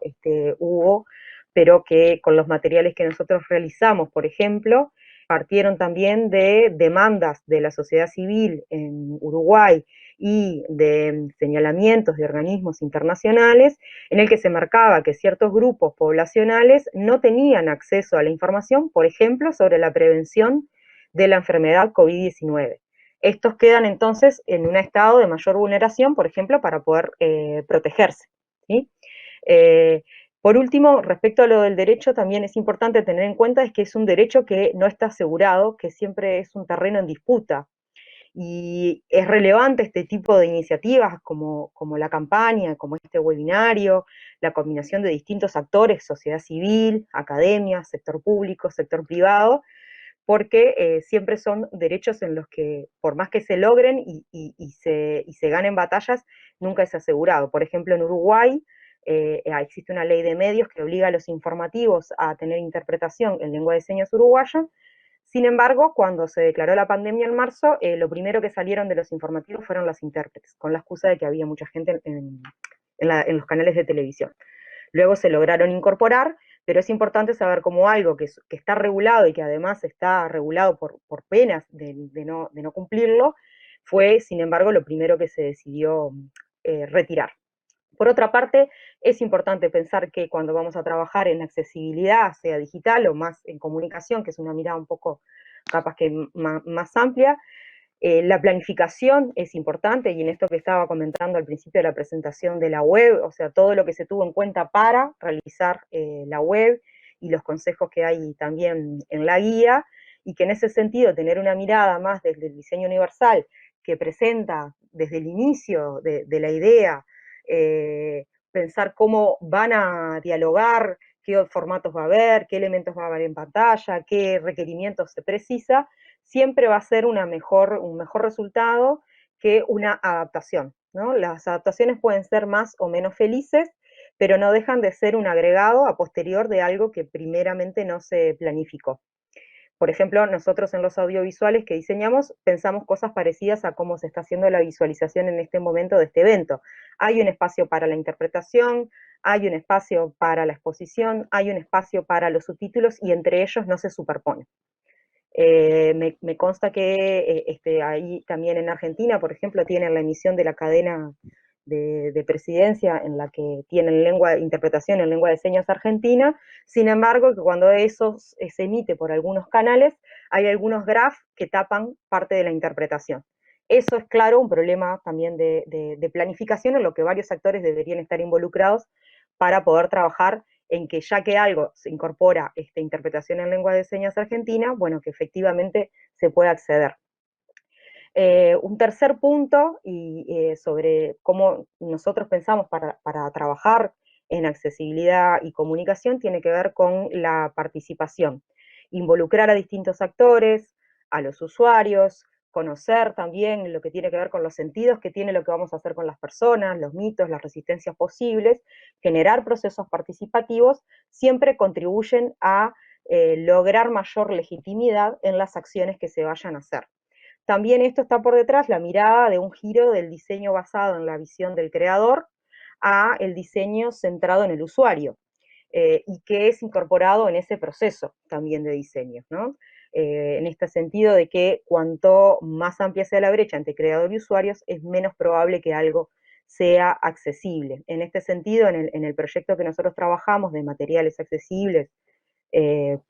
Hugo, pero que con los materiales que nosotros realizamos, por ejemplo, partieron también de demandas de la sociedad civil en Uruguay y de señalamientos de organismos internacionales, en el que se marcaba que ciertos grupos poblacionales no tenían acceso a la información, por ejemplo, sobre la prevención de la enfermedad COVID-19. Estos quedan entonces en un estado de mayor vulneración, por ejemplo, para poder protegerse, ¿sí? Por último, respecto a lo del derecho, también es importante tener en cuenta es que es un derecho que no está asegurado, que siempre es un terreno en disputa, y es relevante este tipo de iniciativas como la campaña, como este webinario, la combinación de distintos actores, sociedad civil, academia, sector público, sector privado, porque siempre son derechos en los que, por más que se logren y se ganen batallas, nunca es asegurado. Por ejemplo, en Uruguay existe una ley de medios que obliga a los informativos a tener interpretación en lengua de señas uruguaya. Sin embargo, cuando se declaró la pandemia en marzo, lo primero que salieron de los informativos fueron las intérpretes, con la excusa de que había mucha gente en los canales de televisión. Luego se lograron incorporar, pero es importante saber cómo algo que está regulado y que además está regulado por penas de no cumplirlo, fue, sin embargo, lo primero que se decidió retirar. Por otra parte, es importante pensar que cuando vamos a trabajar en accesibilidad, sea digital o más en comunicación, que es una mirada un poco capaz que más amplia, la planificación es importante, y en esto que estaba comentando al principio de la presentación de la web, o sea, todo lo que se tuvo en cuenta para realizar la web y los consejos que hay también en la guía, y que en ese sentido tener una mirada más desde el diseño universal que presenta desde el inicio de la idea, pensar cómo van a dialogar, qué formatos va a haber, qué elementos va a haber en pantalla, qué requerimientos se precisa, siempre va a ser un mejor resultado que una adaptación, ¿no? Las adaptaciones pueden ser más o menos felices, pero no dejan de ser un agregado a posterior de algo que primeramente no se planificó. Por ejemplo, nosotros en los audiovisuales que diseñamos pensamos cosas parecidas a cómo se está haciendo la visualización en este momento de este evento. Hay un espacio para la interpretación, hay un espacio para la exposición, hay un espacio para los subtítulos y entre ellos no se superponen. Me consta que ahí también en Argentina, por ejemplo, tienen la emisión de la cadena de presidencia en la que tienen interpretación en lengua de señas argentina. Sin embargo, que cuando eso se emite por algunos canales, hay algunos graph que tapan parte de la interpretación. Eso es, claro, un problema también de planificación en lo que varios actores deberían estar involucrados para poder trabajar en que ya que algo se incorpora interpretación en lengua de señas argentina, bueno, que efectivamente se pueda acceder. Un tercer punto sobre cómo nosotros pensamos para trabajar en accesibilidad y comunicación tiene que ver con la participación. Involucrar a distintos actores, a los usuarios, conocer también lo que tiene que ver con los sentidos que tiene lo que vamos a hacer con las personas, los mitos, las resistencias posibles, generar procesos participativos, siempre contribuyen a lograr mayor legitimidad en las acciones que se vayan a hacer. También esto está por detrás, la mirada de un giro del diseño basado en la visión del creador a el diseño centrado en el usuario, y que es incorporado en ese proceso también de diseño, ¿no? En este sentido de que cuanto más amplia sea la brecha entre creador y usuarios, es menos probable que algo sea accesible. En este sentido, en el proyecto que nosotros trabajamos de materiales accesibles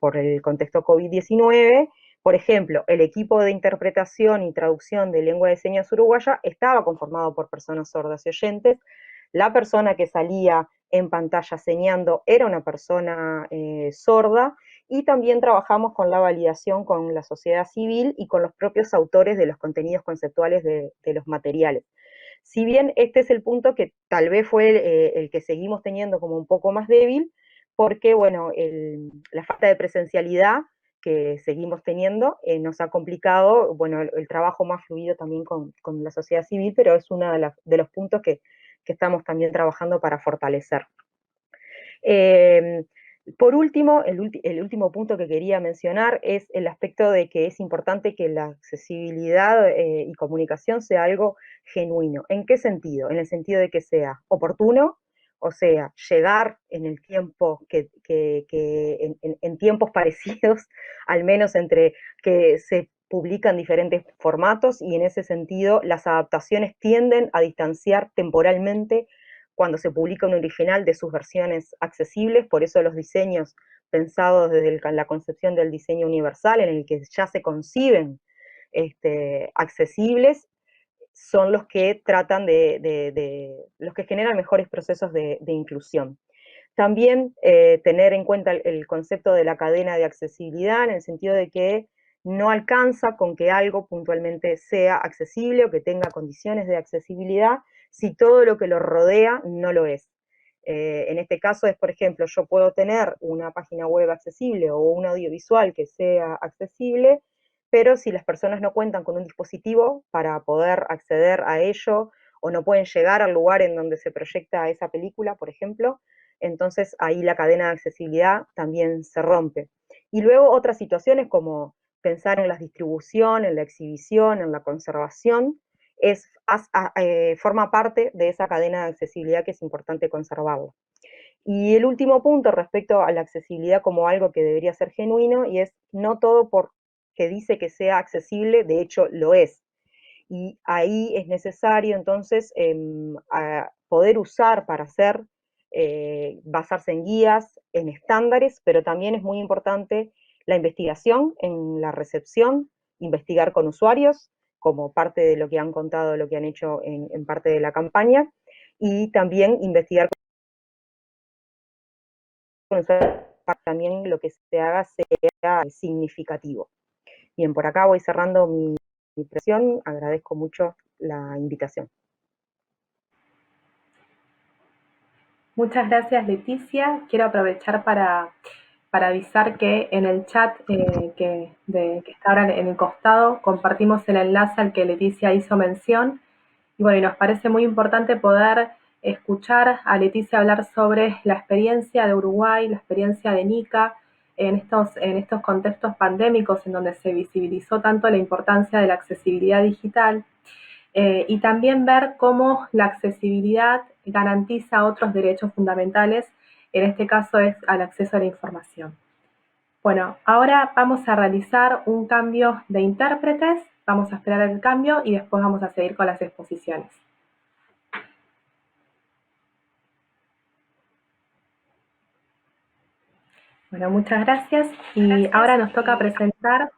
por el contexto COVID-19, por ejemplo, el equipo de interpretación y traducción de lengua de señas uruguaya estaba conformado por personas sordas y oyentes. La persona que salía en pantalla señando era una persona sorda, y también trabajamos con la validación con la sociedad civil y con los propios autores de los contenidos conceptuales de los materiales. Si bien este es el punto que tal vez fue el que seguimos teniendo como un poco más débil, porque bueno, la falta de presencialidad que seguimos teniendo nos ha complicado, bueno, el trabajo más fluido también con la sociedad civil, pero es uno de los puntos que estamos también trabajando para fortalecer. Por último, el último punto que quería mencionar es el aspecto de que es importante que la accesibilidad y comunicación sea algo genuino. ¿En qué sentido? En el sentido de que sea oportuno, o sea, llegar en el tiempo en tiempos parecidos, al menos entre que se publican diferentes formatos, y en ese sentido las adaptaciones tienden a distanciar temporalmente cuando se publica un original de sus versiones accesibles. Por eso los diseños pensados desde la concepción del diseño universal, en el que ya se conciben accesibles, son los que tratan los que generan mejores procesos de inclusión. También tener en cuenta el concepto de la cadena de accesibilidad, en el sentido de que no alcanza con que algo puntualmente sea accesible o que tenga condiciones de accesibilidad si todo lo que lo rodea no lo es. En este caso es, por ejemplo, yo puedo tener una página web accesible o un audiovisual que sea accesible, pero si las personas no cuentan con un dispositivo para poder acceder a ello, o no pueden llegar al lugar en donde se proyecta esa película, por ejemplo, entonces ahí la cadena de accesibilidad también se rompe. Y luego otras situaciones como pensar en la distribución, en la exhibición, en la conservación, forma parte de esa cadena de accesibilidad que es importante conservarla. Y el último punto respecto a la accesibilidad como algo que debería ser genuino, y es no todo porque dice que sea accesible, de hecho lo es. Y ahí es necesario entonces poder usar para hacer, basarse en guías, en estándares, pero también es muy importante la investigación en la recepción, investigar con usuarios, como parte de lo que han contado, lo que han hecho en parte de la campaña, y también investigar con usuarios para que también lo que se haga sea significativo. Bien, por acá voy cerrando mi presentación, agradezco mucho la invitación. Muchas gracias, Leticia. Quiero aprovechar para para avisar que en el chat que está ahora en el costado compartimos el enlace al que Leticia hizo mención. Y bueno, y nos parece muy importante poder escuchar a Leticia hablar sobre la experiencia de Uruguay, la experiencia de NICA en estos contextos pandémicos en donde se visibilizó tanto la importancia de la accesibilidad digital y también ver cómo la accesibilidad garantiza otros derechos fundamentales, en este caso es al acceso a la información. Bueno, ahora vamos a realizar un cambio de intérpretes, vamos a esperar el cambio y después vamos a seguir con las exposiciones. Bueno, muchas gracias y ahora nos toca presentar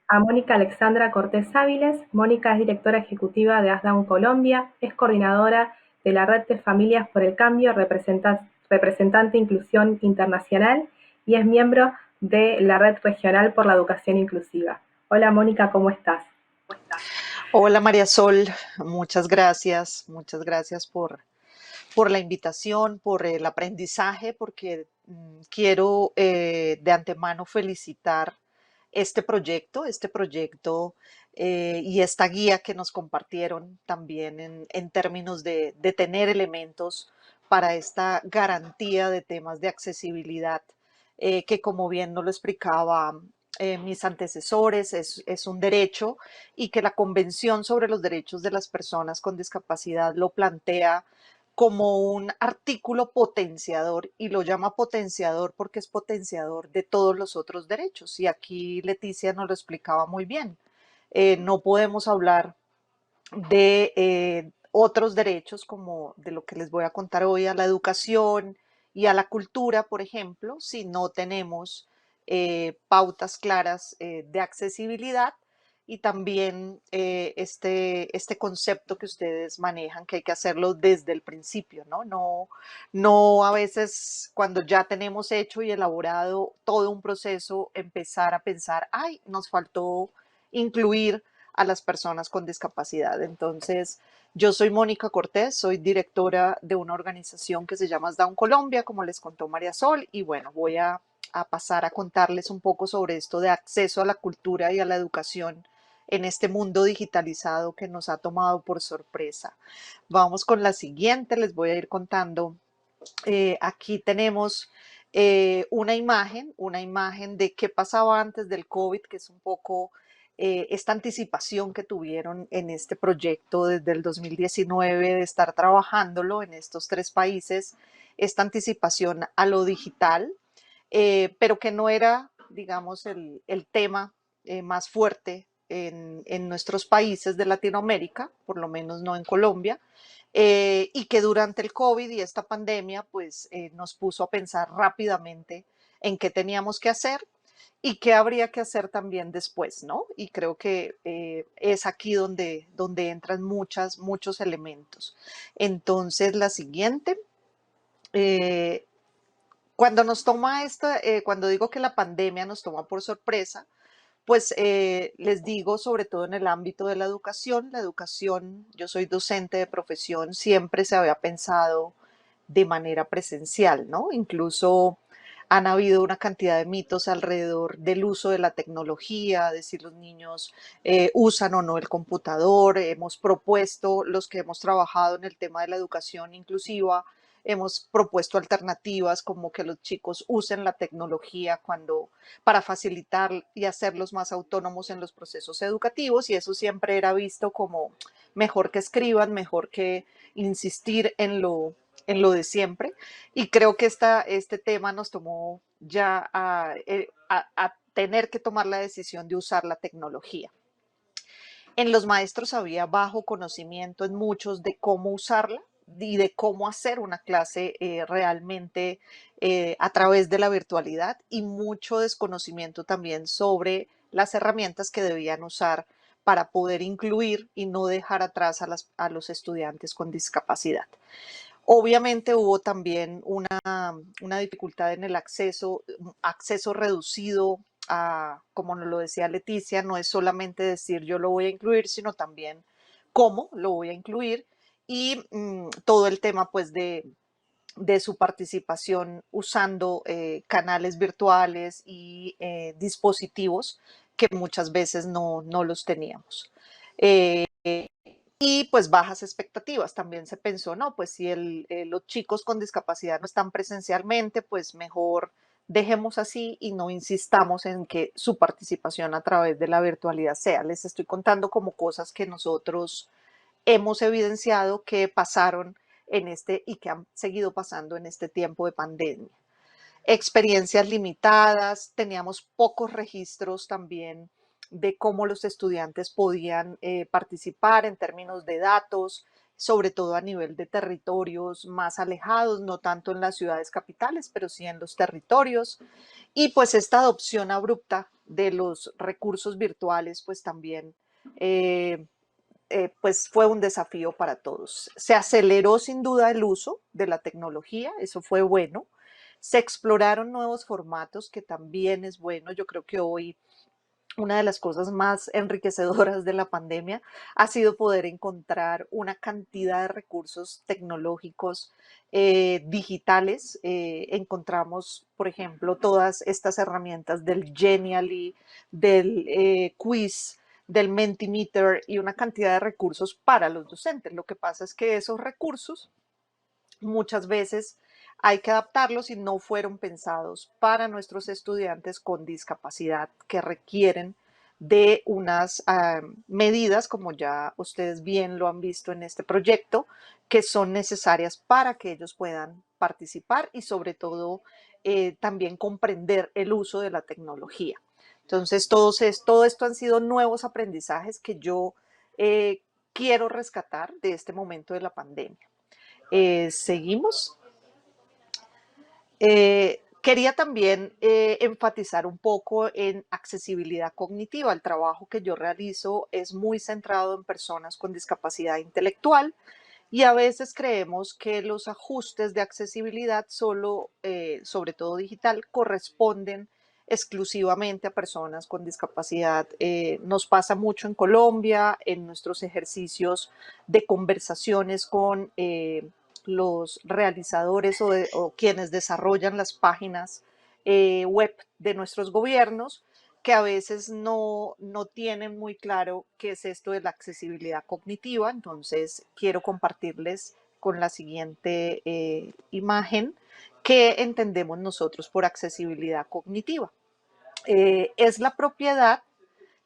a Mónica Alexandra Cortés Áviles. Mónica es directora ejecutiva de ASDAUN Colombia, es coordinadora de la Red de Familias por el Cambio, representante Inclusión Internacional y es miembro de la Red Regional por la Educación Inclusiva. Hola Mónica, ¿cómo estás? Hola María Sol, muchas gracias por la invitación, por el aprendizaje, porque quiero de antemano felicitar este proyecto y esta guía que nos compartieron también en términos de tener elementos para esta garantía de temas de accesibilidad, que como bien nos lo explicaba mis antecesores, es un derecho y que la Convención sobre los Derechos de las Personas con Discapacidad lo plantea como un artículo potenciador y lo llama potenciador porque es potenciador de todos los otros derechos. Y aquí Leticia nos lo explicaba muy bien. No podemos hablar de otros derechos como de lo que les voy a contar hoy, a la educación y a la cultura, por ejemplo, si no tenemos pautas claras de accesibilidad y también este concepto que ustedes manejan, que hay que hacerlo desde el principio, ¿no? No a veces cuando ya tenemos hecho y elaborado todo un proceso, empezar a pensar, ay, nos faltó incluir a las personas con discapacidad. Entonces, yo soy Mónica Cortés, soy directora de una organización que se llama Down Colombia, como les contó María Sol, y bueno, voy a pasar a contarles un poco sobre esto de acceso a la cultura y a la educación en este mundo digitalizado que nos ha tomado por sorpresa. Vamos con la siguiente, les voy a ir contando. Aquí tenemos una imagen de qué pasaba antes del COVID, que es un poco esta anticipación que tuvieron en este proyecto desde el 2019 de estar trabajándolo en estos 3 países, esta anticipación a lo digital, pero que no era, digamos, el tema más fuerte en nuestros países de Latinoamérica, por lo menos no en Colombia, y que durante el COVID y esta pandemia, pues nos puso a pensar rápidamente en qué teníamos que hacer y qué habría que hacer también después, ¿no? Y creo que es aquí donde entran muchos elementos. Entonces, la siguiente, eh, cuando nos toma cuando digo que la pandemia nos toma por sorpresa, pues les digo, sobre todo en el ámbito de la educación, yo soy docente de profesión, siempre se había pensado de manera presencial, ¿no? Incluso han habido una cantidad de mitos alrededor del uso de la tecnología, de si los niños usan o no el computador. Hemos propuesto, los que hemos trabajado en el tema de la educación inclusiva, hemos propuesto alternativas como que los chicos usen la tecnología para facilitar y hacerlos más autónomos en los procesos educativos, y eso siempre era visto como mejor que escriban, mejor que insistir en lo de siempre. Y creo que este tema nos tomó ya a tener que tomar la decisión de usar la tecnología. En los maestros había bajo conocimiento en muchos de cómo usarla y de cómo hacer una clase realmente a través de la virtualidad, y mucho desconocimiento también sobre las herramientas que debían usar para poder incluir y no dejar atrás a los estudiantes con discapacidad. Obviamente hubo también una dificultad en el acceso reducido como nos lo decía Leticia, no es solamente decir yo lo voy a incluir, sino también cómo lo voy a incluir, y todo el tema pues de su participación usando canales virtuales y dispositivos que muchas veces no los teníamos. Y pues bajas expectativas. También se pensó, no, pues si los chicos con discapacidad no están presencialmente, pues mejor dejemos así y no insistamos en que su participación a través de la virtualidad sea. Les estoy contando como cosas que nosotros hemos evidenciado que pasaron en este y que han seguido pasando en este tiempo de pandemia. Experiencias limitadas, teníamos pocos registros también de cómo los estudiantes podían participar en términos de datos, sobre todo a nivel de territorios más alejados, no tanto en las ciudades capitales, pero sí en los territorios. Y pues esta adopción abrupta de los recursos virtuales, pues también pues fue un desafío para todos. Se aceleró sin duda el uso de la tecnología, eso fue bueno. Se exploraron nuevos formatos, que también es bueno. Yo creo que hoy una de las cosas más enriquecedoras de la pandemia ha sido poder encontrar una cantidad de recursos tecnológicos digitales. Encontramos, por ejemplo, todas estas herramientas del Genially, del Quiz, del Mentimeter y una cantidad de recursos para los docentes. Lo que pasa es que esos recursos muchas veces hay que adaptarlos y no fueron pensados para nuestros estudiantes con discapacidad que requieren de unas medidas, como ya ustedes bien lo han visto en este proyecto, que son necesarias para que ellos puedan participar y sobre todo también comprender el uso de la tecnología. Entonces, todo esto han sido nuevos aprendizajes que yo quiero rescatar de este momento de la pandemia. Seguimos. Quería también enfatizar un poco en accesibilidad cognitiva. El trabajo que yo realizo es muy centrado en personas con discapacidad intelectual y a veces creemos que los ajustes de accesibilidad solo, sobre todo digital, corresponden exclusivamente a personas con discapacidad. Nos pasa mucho en Colombia, en nuestros ejercicios de conversaciones con los realizadores o quienes desarrollan las páginas web de nuestros gobiernos, que a veces no tienen muy claro qué es esto de la accesibilidad cognitiva. Entonces, quiero compartirles con la siguiente imagen qué entendemos nosotros por accesibilidad cognitiva. Es la propiedad,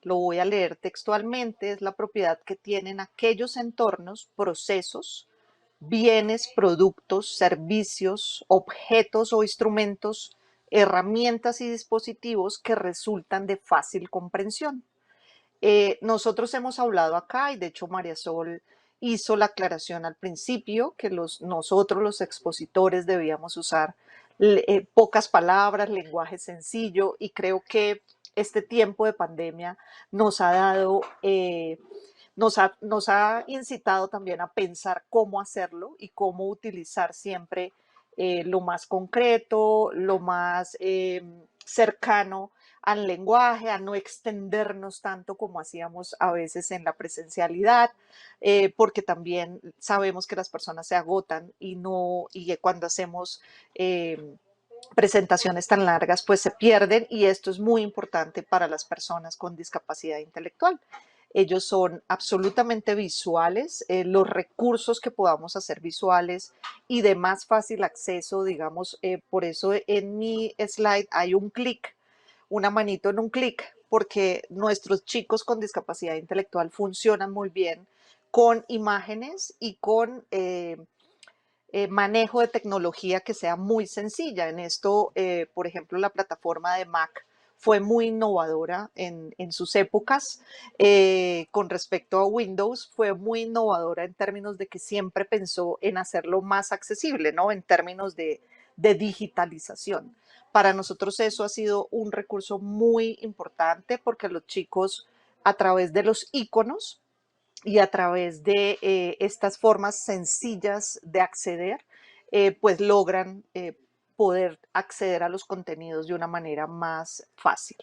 lo voy a leer textualmente, es la propiedad que tienen aquellos entornos, procesos, bienes, productos, servicios, objetos o instrumentos, herramientas y dispositivos que resultan de fácil comprensión. Nosotros hemos hablado acá y de hecho María Sol hizo la aclaración al principio que nosotros los expositores debíamos usar pocas palabras, lenguaje sencillo, y creo que este tiempo de pandemia nos ha dado, nos ha incitado también a pensar cómo hacerlo y cómo utilizar siempre lo más concreto, lo más cercano al lenguaje, a no extendernos tanto como hacíamos a veces en la presencialidad, porque también sabemos que las personas se agotan y cuando hacemos presentaciones tan largas pues se pierden, y esto es muy importante para las personas con discapacidad intelectual. Ellos son absolutamente visuales, los recursos que podamos hacer visuales y de más fácil acceso, digamos, por eso en mi slide hay un clic, una manito en un clic, porque nuestros chicos con discapacidad intelectual funcionan muy bien con imágenes y con manejo de tecnología que sea muy sencilla. En esto, por ejemplo, la plataforma de Mac fue muy innovadora en sus épocas. Con respecto a Windows, fue muy innovadora en términos de que siempre pensó en hacerlo más accesible, ¿no? En términos de digitalización. Para nosotros eso ha sido un recurso muy importante porque los chicos, a través de los iconos y a través de estas formas sencillas de acceder, pues logran poder acceder a los contenidos de una manera más fácil.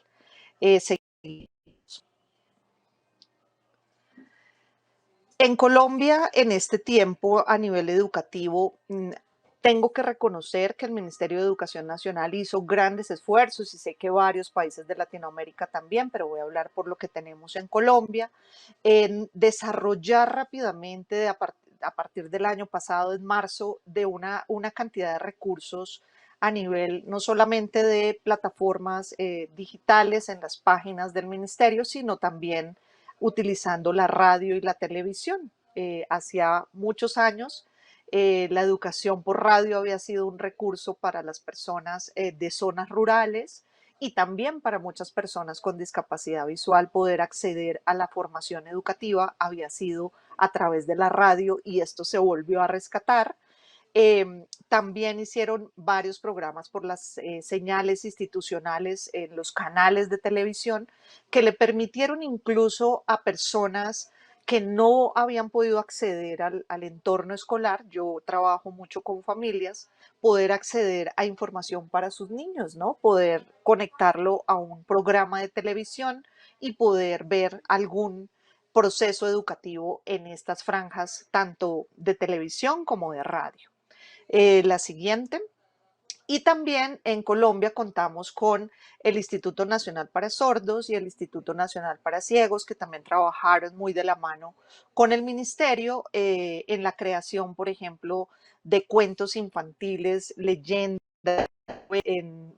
En Colombia, en este tiempo, a nivel educativo, Tengo que reconocer que el Ministerio de Educación Nacional hizo grandes esfuerzos y sé que varios países de Latinoamérica también, pero voy a hablar por lo que tenemos en Colombia, en desarrollar rápidamente a partir del año pasado, en marzo, de una cantidad de recursos a nivel no solamente de plataformas digitales en las páginas del ministerio, sino también utilizando la radio y la televisión. Hacia muchos años la educación por radio había sido un recurso para las personas de zonas rurales y también para muchas personas con discapacidad visual poder acceder a la formación educativa había sido a través de la radio y esto se volvió a rescatar. También hicieron varios programas por las señales institucionales en los canales de televisión que le permitieron incluso a personas que no habían podido acceder al entorno escolar, yo trabajo mucho con familias, poder acceder a información para sus niños, ¿no? Poder conectarlo a un programa de televisión y poder ver algún proceso educativo en estas franjas, tanto de televisión como de radio. La siguiente. Y también en Colombia contamos con el Instituto Nacional para Sordos y el Instituto Nacional para Ciegos, que también trabajaron muy de la mano con el ministerio en la creación, por ejemplo, de cuentos infantiles, leyendas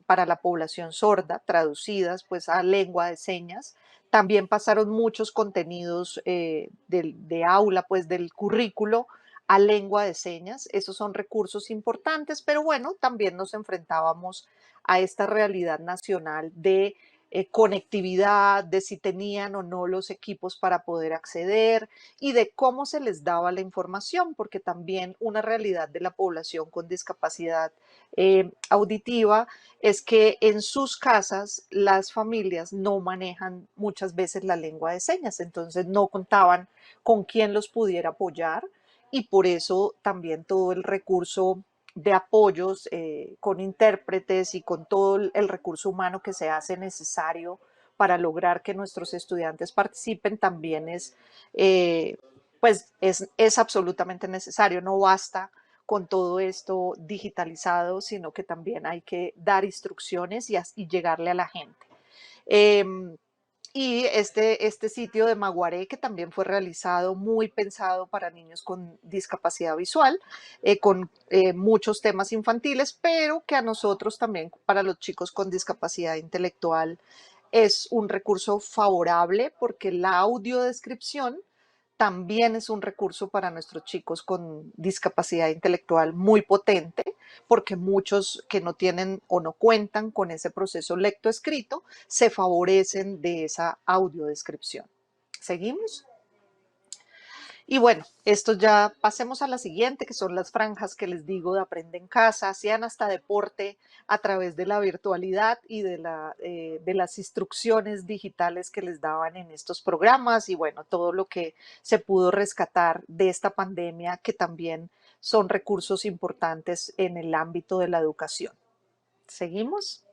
para la población sorda, traducidas pues a lengua de señas. También pasaron muchos contenidos de aula, pues del currículo a lengua de señas. Esos son recursos importantes, pero bueno, también nos enfrentábamos a esta realidad nacional de conectividad, de si tenían o no los equipos para poder acceder y de cómo se les daba la información, porque también una realidad de la población con discapacidad auditiva es que en sus casas las familias no manejan muchas veces la lengua de señas, entonces no contaban con quien los pudiera apoyar y por eso también todo el recurso de apoyos con intérpretes y con todo el recurso humano que se hace necesario para lograr que nuestros estudiantes participen también es absolutamente necesario. No basta con todo esto digitalizado, sino que también hay que dar instrucciones y llegarle a la gente. Y este sitio de Maguaré, que también fue realizado, muy pensado para niños con discapacidad visual, con muchos temas infantiles, pero que a nosotros también, para los chicos con discapacidad intelectual, es un recurso favorable porque la audiodescripción también es un recurso para nuestros chicos con discapacidad intelectual muy potente, porque muchos que no tienen o no cuentan con ese proceso lectoescrito se favorecen de esa audiodescripción. ¿Seguimos? Y bueno, esto ya pasemos a la siguiente, que son las franjas que les digo de Aprende en Casa, hacían hasta deporte a través de la virtualidad y de las instrucciones digitales que les daban en estos programas y bueno, todo lo que se pudo rescatar de esta pandemia, que también son recursos importantes en el ámbito de la educación. ¿Seguimos?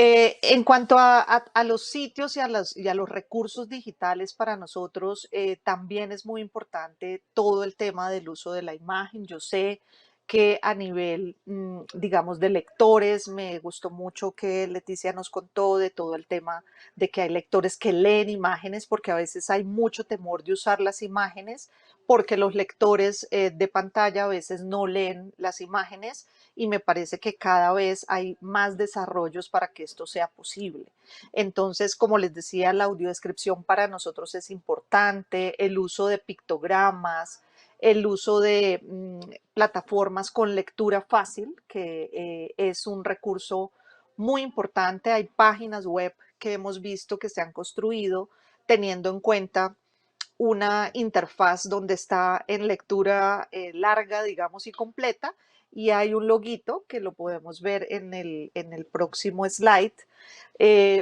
En cuanto a los sitios y a los recursos digitales para nosotros, también es muy importante todo el tema del uso de la imagen. Yo sé que a nivel, digamos, de lectores, me gustó mucho que Leticia nos contó de todo el tema de que hay lectores que leen imágenes, porque a veces hay mucho temor de usar las imágenes, porque los lectores de pantalla a veces no leen las imágenes y me parece que cada vez hay más desarrollos para que esto sea posible. Entonces, como les decía, la audiodescripción para nosotros es importante, el uso de pictogramas, el uso de plataformas con lectura fácil, que es un recurso muy importante. Hay páginas web que hemos visto que se han construido teniendo en cuenta una interfaz donde está en lectura larga, digamos, y completa, y hay un loguito que lo podemos ver en el próximo slide,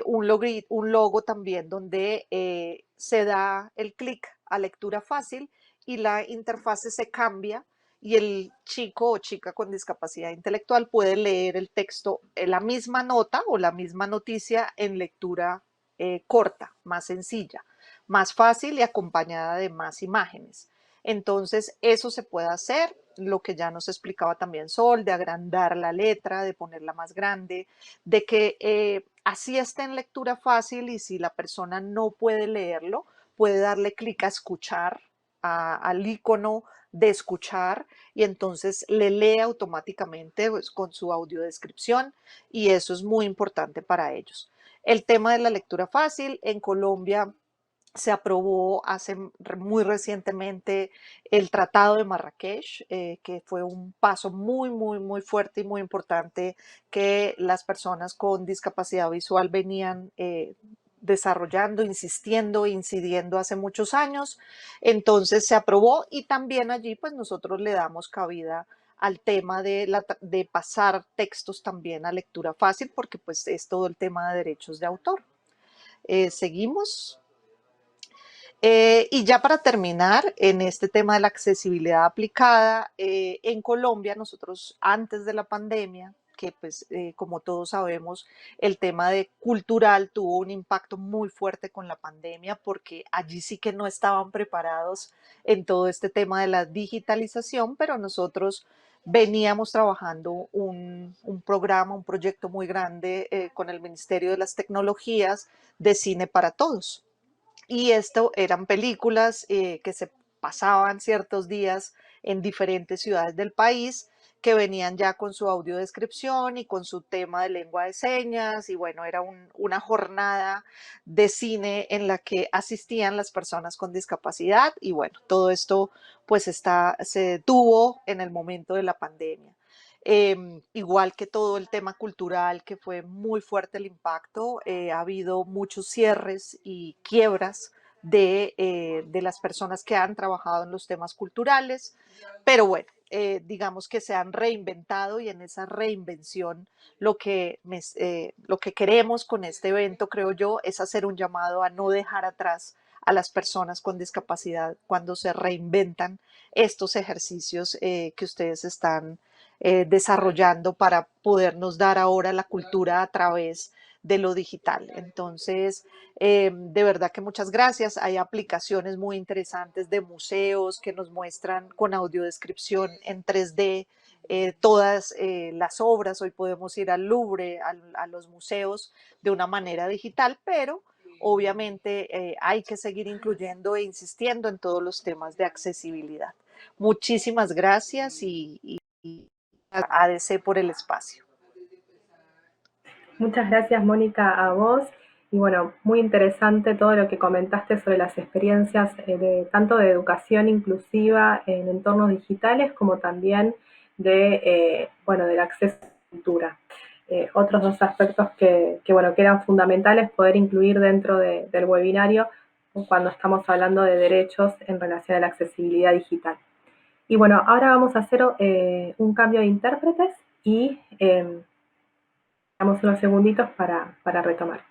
un logo también donde se da el clic a lectura fácil y la interfaz se cambia y el chico o chica con discapacidad intelectual puede leer el texto, la misma nota o la misma noticia en lectura corta, más sencilla, más fácil y acompañada de más imágenes. Entonces, eso se puede hacer, lo que ya nos explicaba también Sol, de agrandar la letra, de ponerla más grande, de que así esté en lectura fácil y si la persona no puede leerlo, puede darle clic a escuchar, al icono de escuchar y entonces le lee automáticamente pues, con su audiodescripción y eso es muy importante para ellos. El tema de la lectura fácil en Colombia se aprobó muy recientemente el Tratado de Marrakech, que fue un paso muy fuerte y muy importante que las personas con discapacidad visual venían desarrollando, insistiendo, incidiendo hace muchos años. Entonces se aprobó y también allí pues nosotros le damos cabida al tema de pasar textos también a lectura fácil porque pues es todo el tema de derechos de autor. Seguimos. Y ya para terminar, en este tema de la accesibilidad aplicada, en Colombia nosotros antes de la pandemia, que pues como todos sabemos, el tema de cultural tuvo un impacto muy fuerte con la pandemia porque allí sí que no estaban preparados en todo este tema de la digitalización, pero nosotros veníamos trabajando un programa, un proyecto muy grande con el Ministerio de las Tecnologías de Cine para Todos y esto eran películas que se pasaban ciertos días en diferentes ciudades del país que venían ya con su audiodescripción y con su tema de lengua de señas y bueno, era una jornada de cine en la que asistían las personas con discapacidad y bueno, todo esto pues se detuvo en el momento de la pandemia. Igual que todo el tema cultural, que fue muy fuerte el impacto, ha habido muchos cierres y quiebras de las personas que han trabajado en los temas culturales, pero bueno, digamos que se han reinventado y en esa reinvención lo que queremos con este evento, creo yo, es hacer un llamado a no dejar atrás a las personas con discapacidad cuando se reinventan estos ejercicios que ustedes están desarrollando para podernos dar ahora la cultura a través de lo digital. Entonces, de verdad que muchas gracias. Hay aplicaciones muy interesantes de museos que nos muestran con audiodescripción en 3D todas las obras. Hoy podemos ir al Louvre, a los museos de una manera digital, pero obviamente hay que seguir incluyendo e insistiendo en todos los temas de accesibilidad. Muchísimas gracias y ADC por el espacio. Muchas gracias, Mónica, a vos. Y bueno, muy interesante todo lo que comentaste sobre las experiencias tanto de educación inclusiva en entornos digitales como también del acceso a la cultura. Otros dos aspectos que eran fundamentales poder incluir dentro del webinario cuando estamos hablando de derechos en relación a la accesibilidad digital. Y bueno, ahora vamos a hacer un cambio de intérpretes y damos unos segunditos para retomar.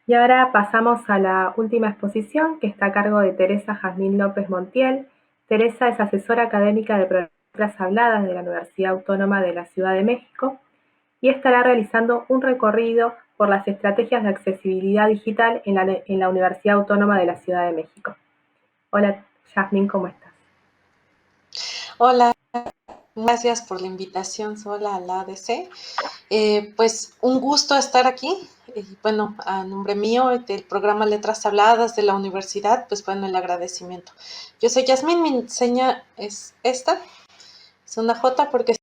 Y ahora pasamos a la última exposición que está a cargo de Teresa Jazmín López Montiel. Teresa es asesora académica de Letras Habladas de la Universidad Autónoma de la Ciudad de México y estará realizando un recorrido por las estrategias de accesibilidad digital en la Universidad Autónoma de la Ciudad de México. Hola, Jazmín, ¿cómo estás? Hola, gracias por la invitación, Sola, a la ADC. Pues un gusto estar aquí. Bueno, a nombre mío del programa Letras Habladas de la universidad, pues bueno, el agradecimiento. Yo soy Jazmín, mi seña es esta, es una J porque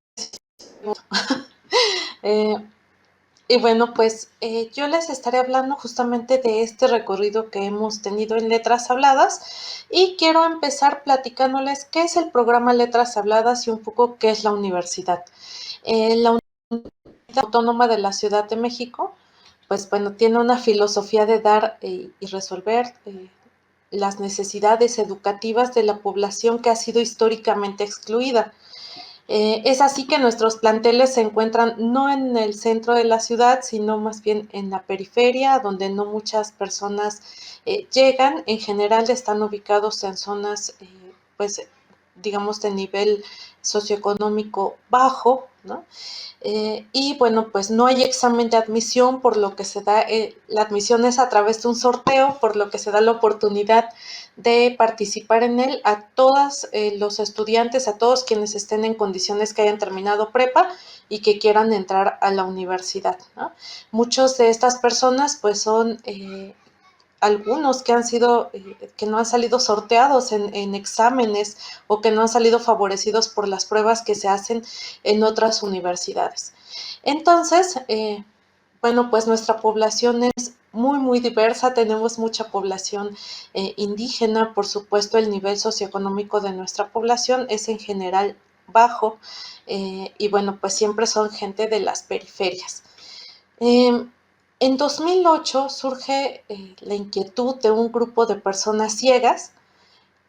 y bueno, pues yo les estaré hablando justamente de este recorrido que hemos tenido en Letras Habladas y quiero empezar platicándoles qué es el programa Letras Habladas y un poco qué es la universidad. La Universidad Autónoma de la Ciudad de México, pues bueno, tiene una filosofía de dar y resolver las necesidades educativas de la población que ha sido históricamente excluida. Es así que nuestros planteles se encuentran no en el centro de la ciudad, sino más bien en la periferia, donde no muchas personas llegan. En general están ubicados en zonas, pues, digamos, de nivel socioeconómico bajo, ¿no? Y bueno, pues no hay examen de admisión, por lo que se da, la admisión es a través de un sorteo, por lo que se da la oportunidad de participar en él a todos los estudiantes, a todos quienes estén en condiciones que hayan terminado prepa y que quieran entrar a la universidad, ¿no? Muchos de estas personas pues son algunos que han sido, que no han salido sorteados en exámenes o que no han salido favorecidos por las pruebas que se hacen en otras universidades. Entonces, bueno, pues nuestra población es muy diversa, tenemos mucha población indígena, por supuesto el nivel socioeconómico de nuestra población es en general bajo, y bueno, pues siempre son gente de las periferias. En 2008 surge la inquietud de un grupo de personas ciegas,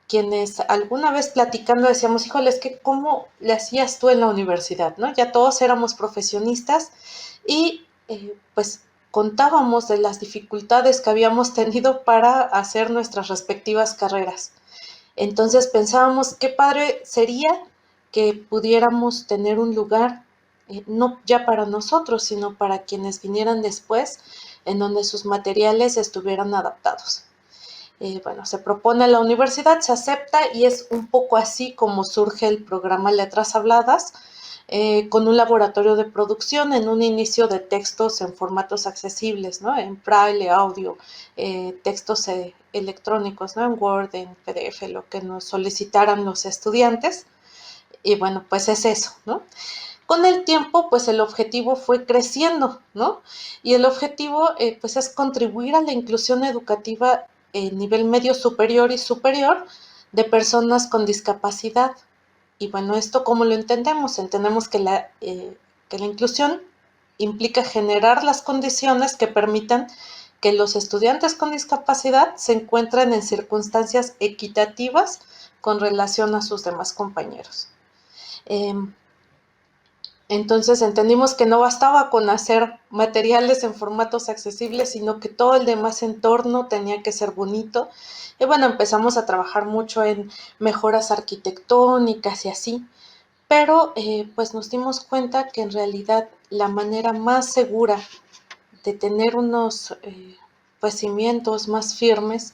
quienes alguna vez platicando decíamos, híjole, es que ¿cómo le hacías tú en la universidad? ¿No? Ya todos éramos profesionistas y pues contábamos de las dificultades que habíamos tenido para hacer nuestras respectivas carreras. Entonces pensábamos qué padre sería que pudiéramos tener un lugar, no ya para nosotros, sino para quienes vinieran después, en donde sus materiales estuvieran adaptados. Bueno, se propone la universidad, se acepta y es un poco así como surge el programa Letras Habladas, con un laboratorio de producción en un inicio de textos en formatos accesibles, ¿no? En braille, audio, textos electrónicos, ¿no? En Word, en PDF, lo que nos solicitaran los estudiantes. Y bueno, pues es eso, ¿no? Con el tiempo, pues el objetivo fue creciendo, ¿no? Y el objetivo, pues es contribuir a la inclusión educativa en nivel medio superior y superior de personas con discapacidad. Y bueno, ¿esto cómo lo entendemos? Entendemos que la inclusión implica generar las condiciones que permitan que los estudiantes con discapacidad se encuentren en circunstancias equitativas con relación a sus demás compañeros. Entonces entendimos que no bastaba con hacer materiales en formatos accesibles, sino que todo el demás entorno tenía que ser bonito. Y bueno, empezamos a trabajar mucho en mejoras arquitectónicas y así, pero pues nos dimos cuenta que en realidad la manera más segura de tener unos pues cimientos más firmes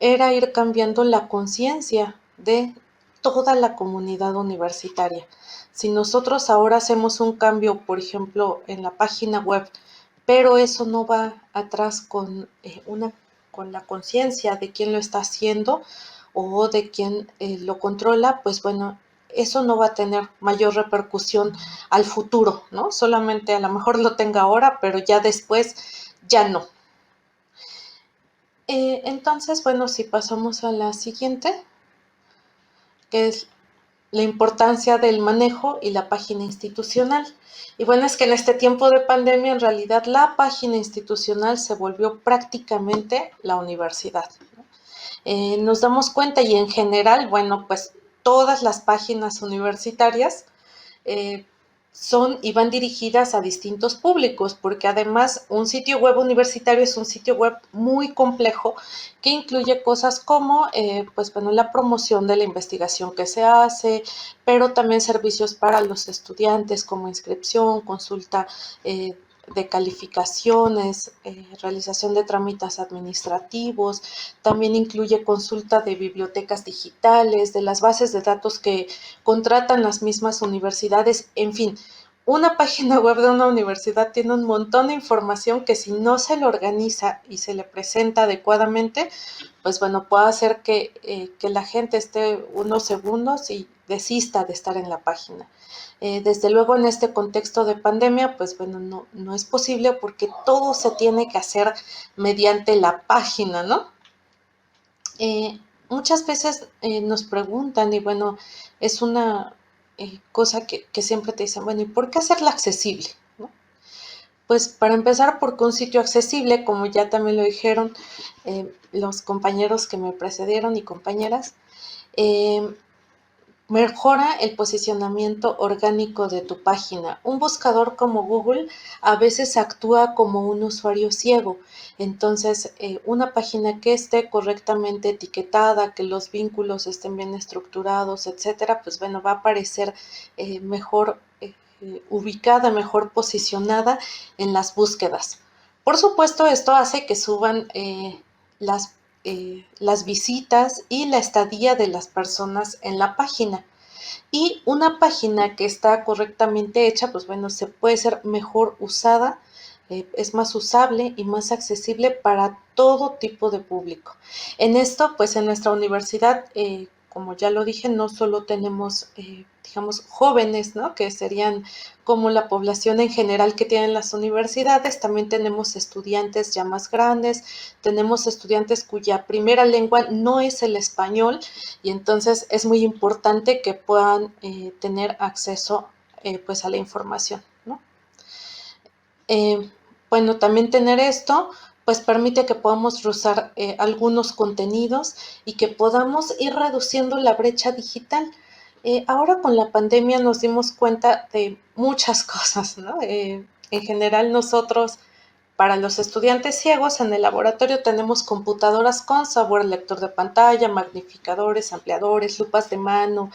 era ir cambiando la conciencia de toda la comunidad universitaria. Si nosotros ahora hacemos un cambio, por ejemplo, en la página web, pero eso no va atrás con la conciencia de quién lo está haciendo o de quién lo controla, pues bueno, eso no va a tener mayor repercusión al futuro, ¿no? Solamente a lo mejor lo tenga ahora, pero ya después ya no. Entonces, bueno, si pasamos a la siguiente, que es la importancia del manejo y la página institucional. Y bueno, es que en este tiempo de pandemia, en realidad, la página institucional se volvió prácticamente la universidad. Nos damos cuenta y en general, bueno, pues todas las páginas universitarias son y van dirigidas a distintos públicos, porque además un sitio web universitario es un sitio web muy complejo que incluye cosas como, pues bueno, la promoción de la investigación que se hace, pero también servicios para los estudiantes como inscripción, consulta de calificaciones, realización de trámites administrativos, también incluye consulta de bibliotecas digitales, de las bases de datos que contratan las mismas universidades, en fin. Una página web de una universidad tiene un montón de información que si no se le organiza y se le presenta adecuadamente, pues bueno, puede hacer que la gente esté unos segundos y desista de estar en la página. Desde luego en este contexto de pandemia, pues bueno, no es posible porque todo se tiene que hacer mediante la página, ¿no? Muchas veces nos preguntan y bueno, es una cosa que siempre te dicen, bueno, ¿y por qué hacerla accesible? ¿No? Pues para empezar, porque un sitio accesible, como ya también lo dijeron los compañeros que me precedieron y compañeras, mejora el posicionamiento orgánico de tu página. Un buscador como Google a veces actúa como un usuario ciego. Entonces, una página que esté correctamente etiquetada, que los vínculos estén bien estructurados, etcétera, pues bueno, va a aparecer mejor ubicada, mejor posicionada en las búsquedas. Por supuesto, esto hace que suban las visitas y la estadía de las personas en la página. Y una página que está correctamente hecha, pues bueno, se puede ser mejor usada, es más usable y más accesible para todo tipo de público. En esto, pues en nuestra universidad, como ya lo dije, no solo tenemos, digamos, jóvenes, ¿no? Que serían como la población en general que tienen las universidades, también tenemos estudiantes ya más grandes, tenemos estudiantes cuya primera lengua no es el español, y entonces es muy importante que puedan tener acceso pues a la información, ¿no? Bueno, también tener esto pues permite que podamos usar algunos contenidos y que podamos ir reduciendo la brecha digital. Ahora con la pandemia nos dimos cuenta de muchas cosas, ¿no? En general nosotros, para los estudiantes ciegos, en el laboratorio tenemos computadoras con software lector de pantalla, magnificadores, ampliadores, lupas de mano,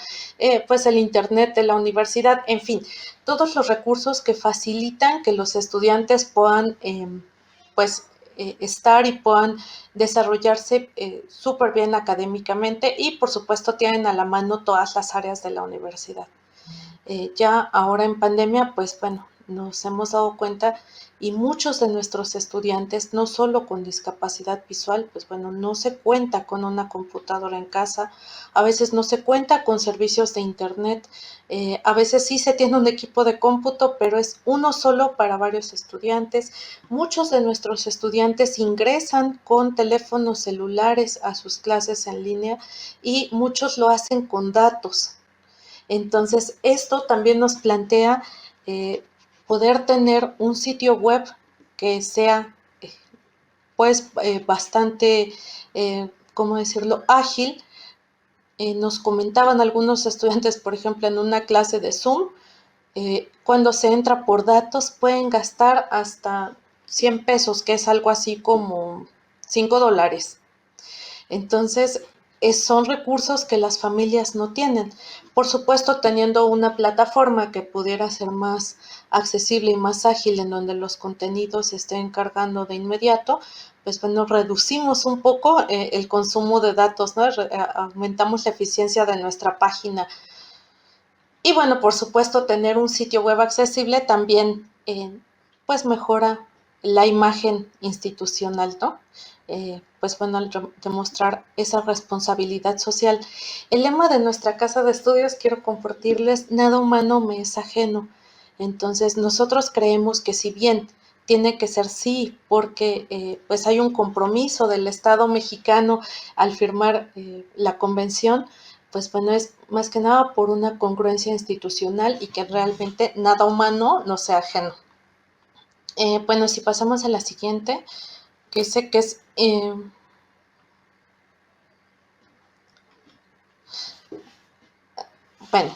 pues el internet de la universidad, en fin, todos los recursos que facilitan que los estudiantes puedan pues estar y puedan desarrollarse súper bien académicamente, y por supuesto tienen a la mano todas las áreas de la universidad. Ya ahora en pandemia, pues bueno, nos hemos dado cuenta, y muchos de nuestros estudiantes, no solo con discapacidad visual, pues bueno, no se cuenta con una computadora en casa, a veces no se cuenta con servicios de internet, a veces sí se tiene un equipo de cómputo, pero es uno solo para varios estudiantes. Muchos de nuestros estudiantes ingresan con teléfonos celulares a sus clases en línea, y muchos lo hacen con datos. Entonces, esto también nos plantea poder tener un sitio web que sea pues bastante, ¿cómo decirlo?, ágil. Nos comentaban algunos estudiantes, por ejemplo, en una clase de Zoom, cuando se entra por datos pueden gastar hasta 100 pesos, que es algo así como $5. Entonces, son recursos que las familias no tienen. Por supuesto, teniendo una plataforma que pudiera ser más accesible y más ágil, en donde los contenidos se estén cargando de inmediato, pues bueno, reducimos un poco el consumo de datos, ¿no? Aumentamos la eficiencia de nuestra página. Y bueno, por supuesto, tener un sitio web accesible también pues mejora la imagen institucional, ¿no? Pues bueno, al demostrar esa responsabilidad social. El lema de nuestra casa de estudios, quiero compartirles: nada humano me es ajeno. Entonces, nosotros creemos que si bien tiene que ser sí, porque pues hay un compromiso del Estado mexicano al firmar la convención, pues bueno, es más que nada por una congruencia institucional y que realmente nada humano no sea ajeno. Bueno, si pasamos a la siguiente, que sé que es bueno,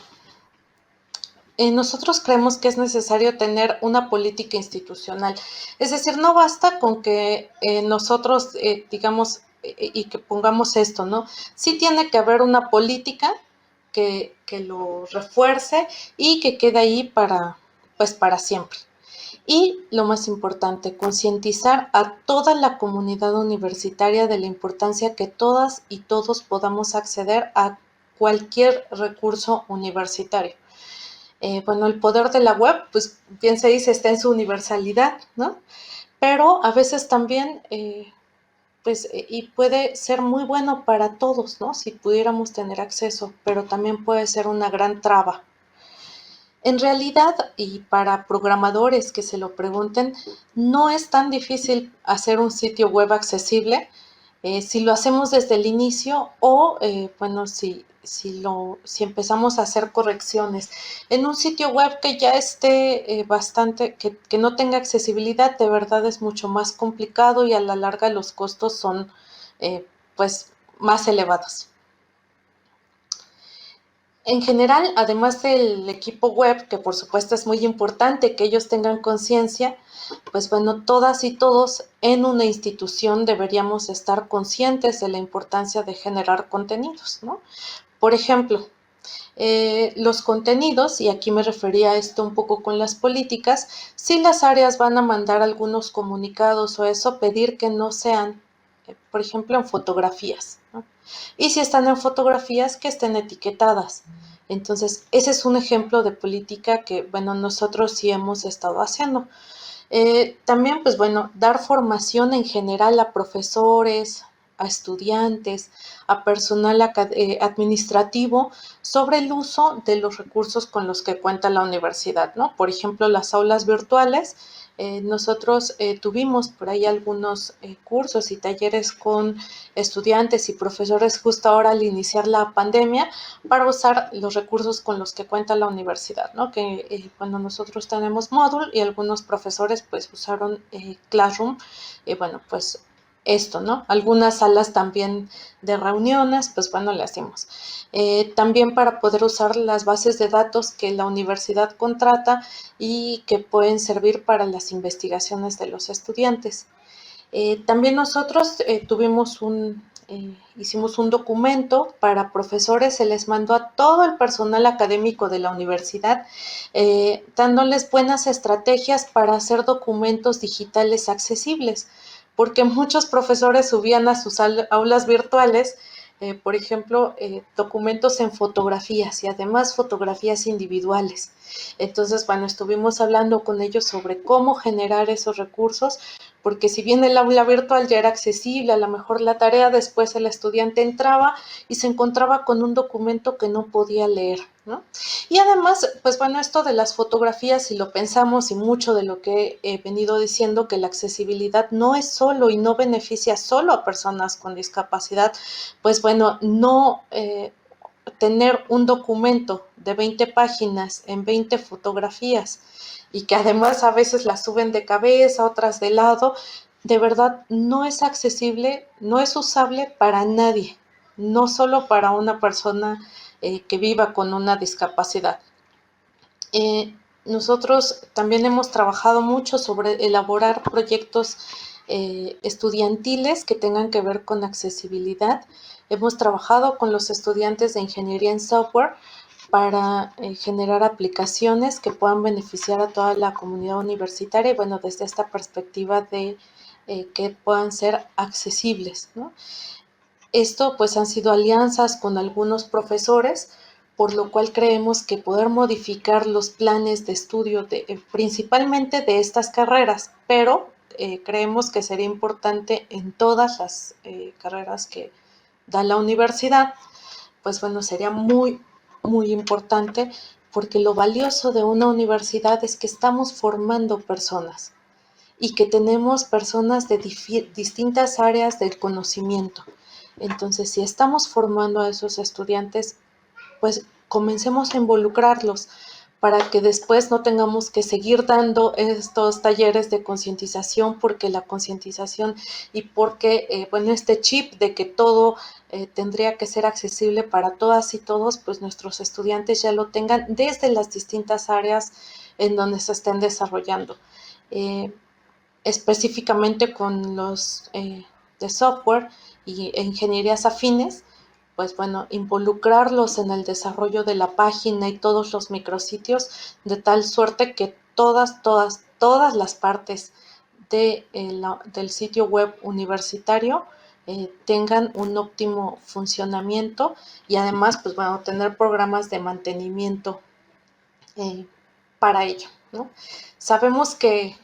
nosotros creemos que es necesario tener una política institucional. Es decir, no basta con que nosotros digamos y que pongamos esto, ¿no? Sí tiene que haber una política que lo refuerce y que quede ahí pues para siempre. Y lo más importante, concientizar a toda la comunidad universitaria de la importancia que todas y todos podamos acceder a cualquier recurso universitario. Bueno, el poder de la web, pues bien se dice, está en su universalidad, ¿no? Pero a veces también, pues, y puede ser muy bueno para todos, ¿no? Si pudiéramos tener acceso, pero también puede ser una gran traba. En realidad, y para programadores que se lo pregunten, no es tan difícil hacer un sitio web accesible si lo hacemos desde el inicio, o bueno, si empezamos a hacer correcciones. En un sitio web que ya esté bastante, que no tenga accesibilidad, de verdad es mucho más complicado, y a la larga los costos son pues más elevados. En general, además del equipo web, que por supuesto es muy importante que ellos tengan conciencia, pues bueno, todas y todos en una institución deberíamos estar conscientes de la importancia de generar contenidos, ¿no? Por ejemplo, Los contenidos, y aquí me refería a esto un poco con las políticas, si las áreas van a mandar algunos comunicados o eso, pedir que no sean, por ejemplo, en fotografías, ¿no? Y si están en fotografías, que estén etiquetadas. Entonces, ese es un ejemplo de política que, bueno, nosotros sí hemos estado haciendo. También, pues bueno, dar formación en general a profesores, a estudiantes, a personal administrativo sobre el uso de los recursos con los que cuenta la universidad, ¿no? Por ejemplo, las aulas virtuales. Nosotros tuvimos por ahí algunos cursos y talleres con estudiantes y profesores justo ahora al iniciar la pandemia para usar los recursos con los que cuenta la universidad, ¿no? Que bueno, nosotros tenemos Moodle y algunos profesores pues usaron Classroom, bueno, pues esto, ¿no? Algunas salas también de reuniones, pues bueno, le hacemos. También para poder usar las bases de datos que la universidad contrata y que pueden servir para las investigaciones de los estudiantes. También nosotros hicimos un documento para profesores, se les mandó a todo el personal académico de la universidad, dándoles buenas estrategias para hacer documentos digitales accesibles, porque muchos profesores subían a sus aulas virtuales, por ejemplo, documentos en fotografías y además fotografías individuales. Entonces, bueno, estuvimos hablando con ellos sobre cómo generar esos recursos, porque si bien el aula virtual ya era accesible, a lo mejor la tarea, después el estudiante entraba y se encontraba con un documento que no podía leer, ¿no? Y además, pues bueno, esto de las fotografías, si lo pensamos y mucho de lo que he venido diciendo, que la accesibilidad no es solo y no beneficia solo a personas con discapacidad, pues bueno, no tener un documento de 20 páginas en 20 fotografías y que además a veces las suben de cabeza, otras de lado, de verdad no es accesible, no es usable para nadie, no solo para una persona que viva con una discapacidad. Nosotros también hemos trabajado mucho sobre elaborar proyectos estudiantiles que tengan que ver con accesibilidad. Hemos trabajado con los estudiantes de ingeniería en software para generar aplicaciones que puedan beneficiar a toda la comunidad universitaria y bueno, desde esta perspectiva de que puedan ser accesibles, ¿no? Esto pues han sido alianzas con algunos profesores, por lo cual creemos que poder modificar los planes de estudio principalmente de estas carreras, pero creemos que sería importante en todas las carreras que da la universidad, pues bueno, sería muy, muy importante porque lo valioso de una universidad es que estamos formando personas y que tenemos personas de distintas áreas del conocimiento. Entonces, si estamos formando a esos estudiantes, pues comencemos a involucrarlos para que después no tengamos que seguir dando estos talleres de concientización, porque la concientización y porque, bueno, este chip de que todo tendría que ser accesible para todas y todos, pues nuestros estudiantes ya lo tengan desde las distintas áreas en donde se estén desarrollando. Específicamente con los de software y ingenierías afines, pues bueno, involucrarlos en el desarrollo de la página y todos los micrositios, de tal suerte que todas las partes del sitio web universitario tengan un óptimo funcionamiento y además, pues bueno, tener programas de mantenimiento para ello, ¿no? Sabemos que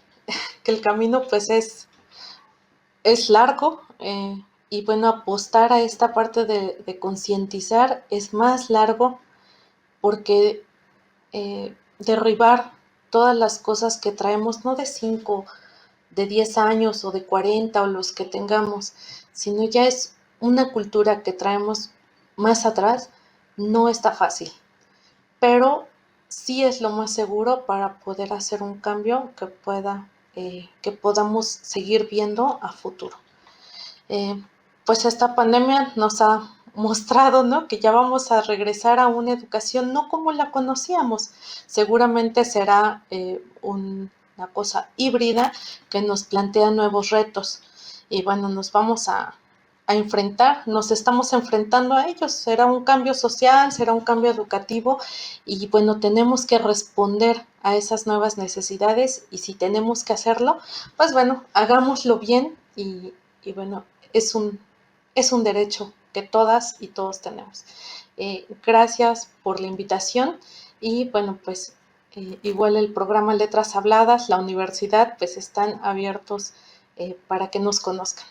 el camino pues es largo y bueno, apostar a esta parte de concientizar es más largo porque derribar todas las cosas que traemos, no de 5, de 10 años o de 40 o los que tengamos, sino ya es una cultura que traemos más atrás, no está fácil, pero sí es lo más seguro para poder hacer un cambio que podamos seguir viendo a futuro. Pues esta pandemia nos ha mostrado, ¿no?, que ya vamos a regresar a una educación no como la conocíamos. Seguramente será una cosa híbrida que nos plantea nuevos retos. Y bueno, nos vamos a a enfrentar, nos estamos enfrentando a ellos. Será un cambio social, será un cambio educativo y bueno, tenemos que responder a esas nuevas necesidades y si tenemos que hacerlo, pues bueno, hagámoslo bien y bueno, es un derecho que todas y todos tenemos. Gracias por la invitación y bueno, pues igual el programa Letras Habladas, la universidad, pues están abiertos para que nos conozcan.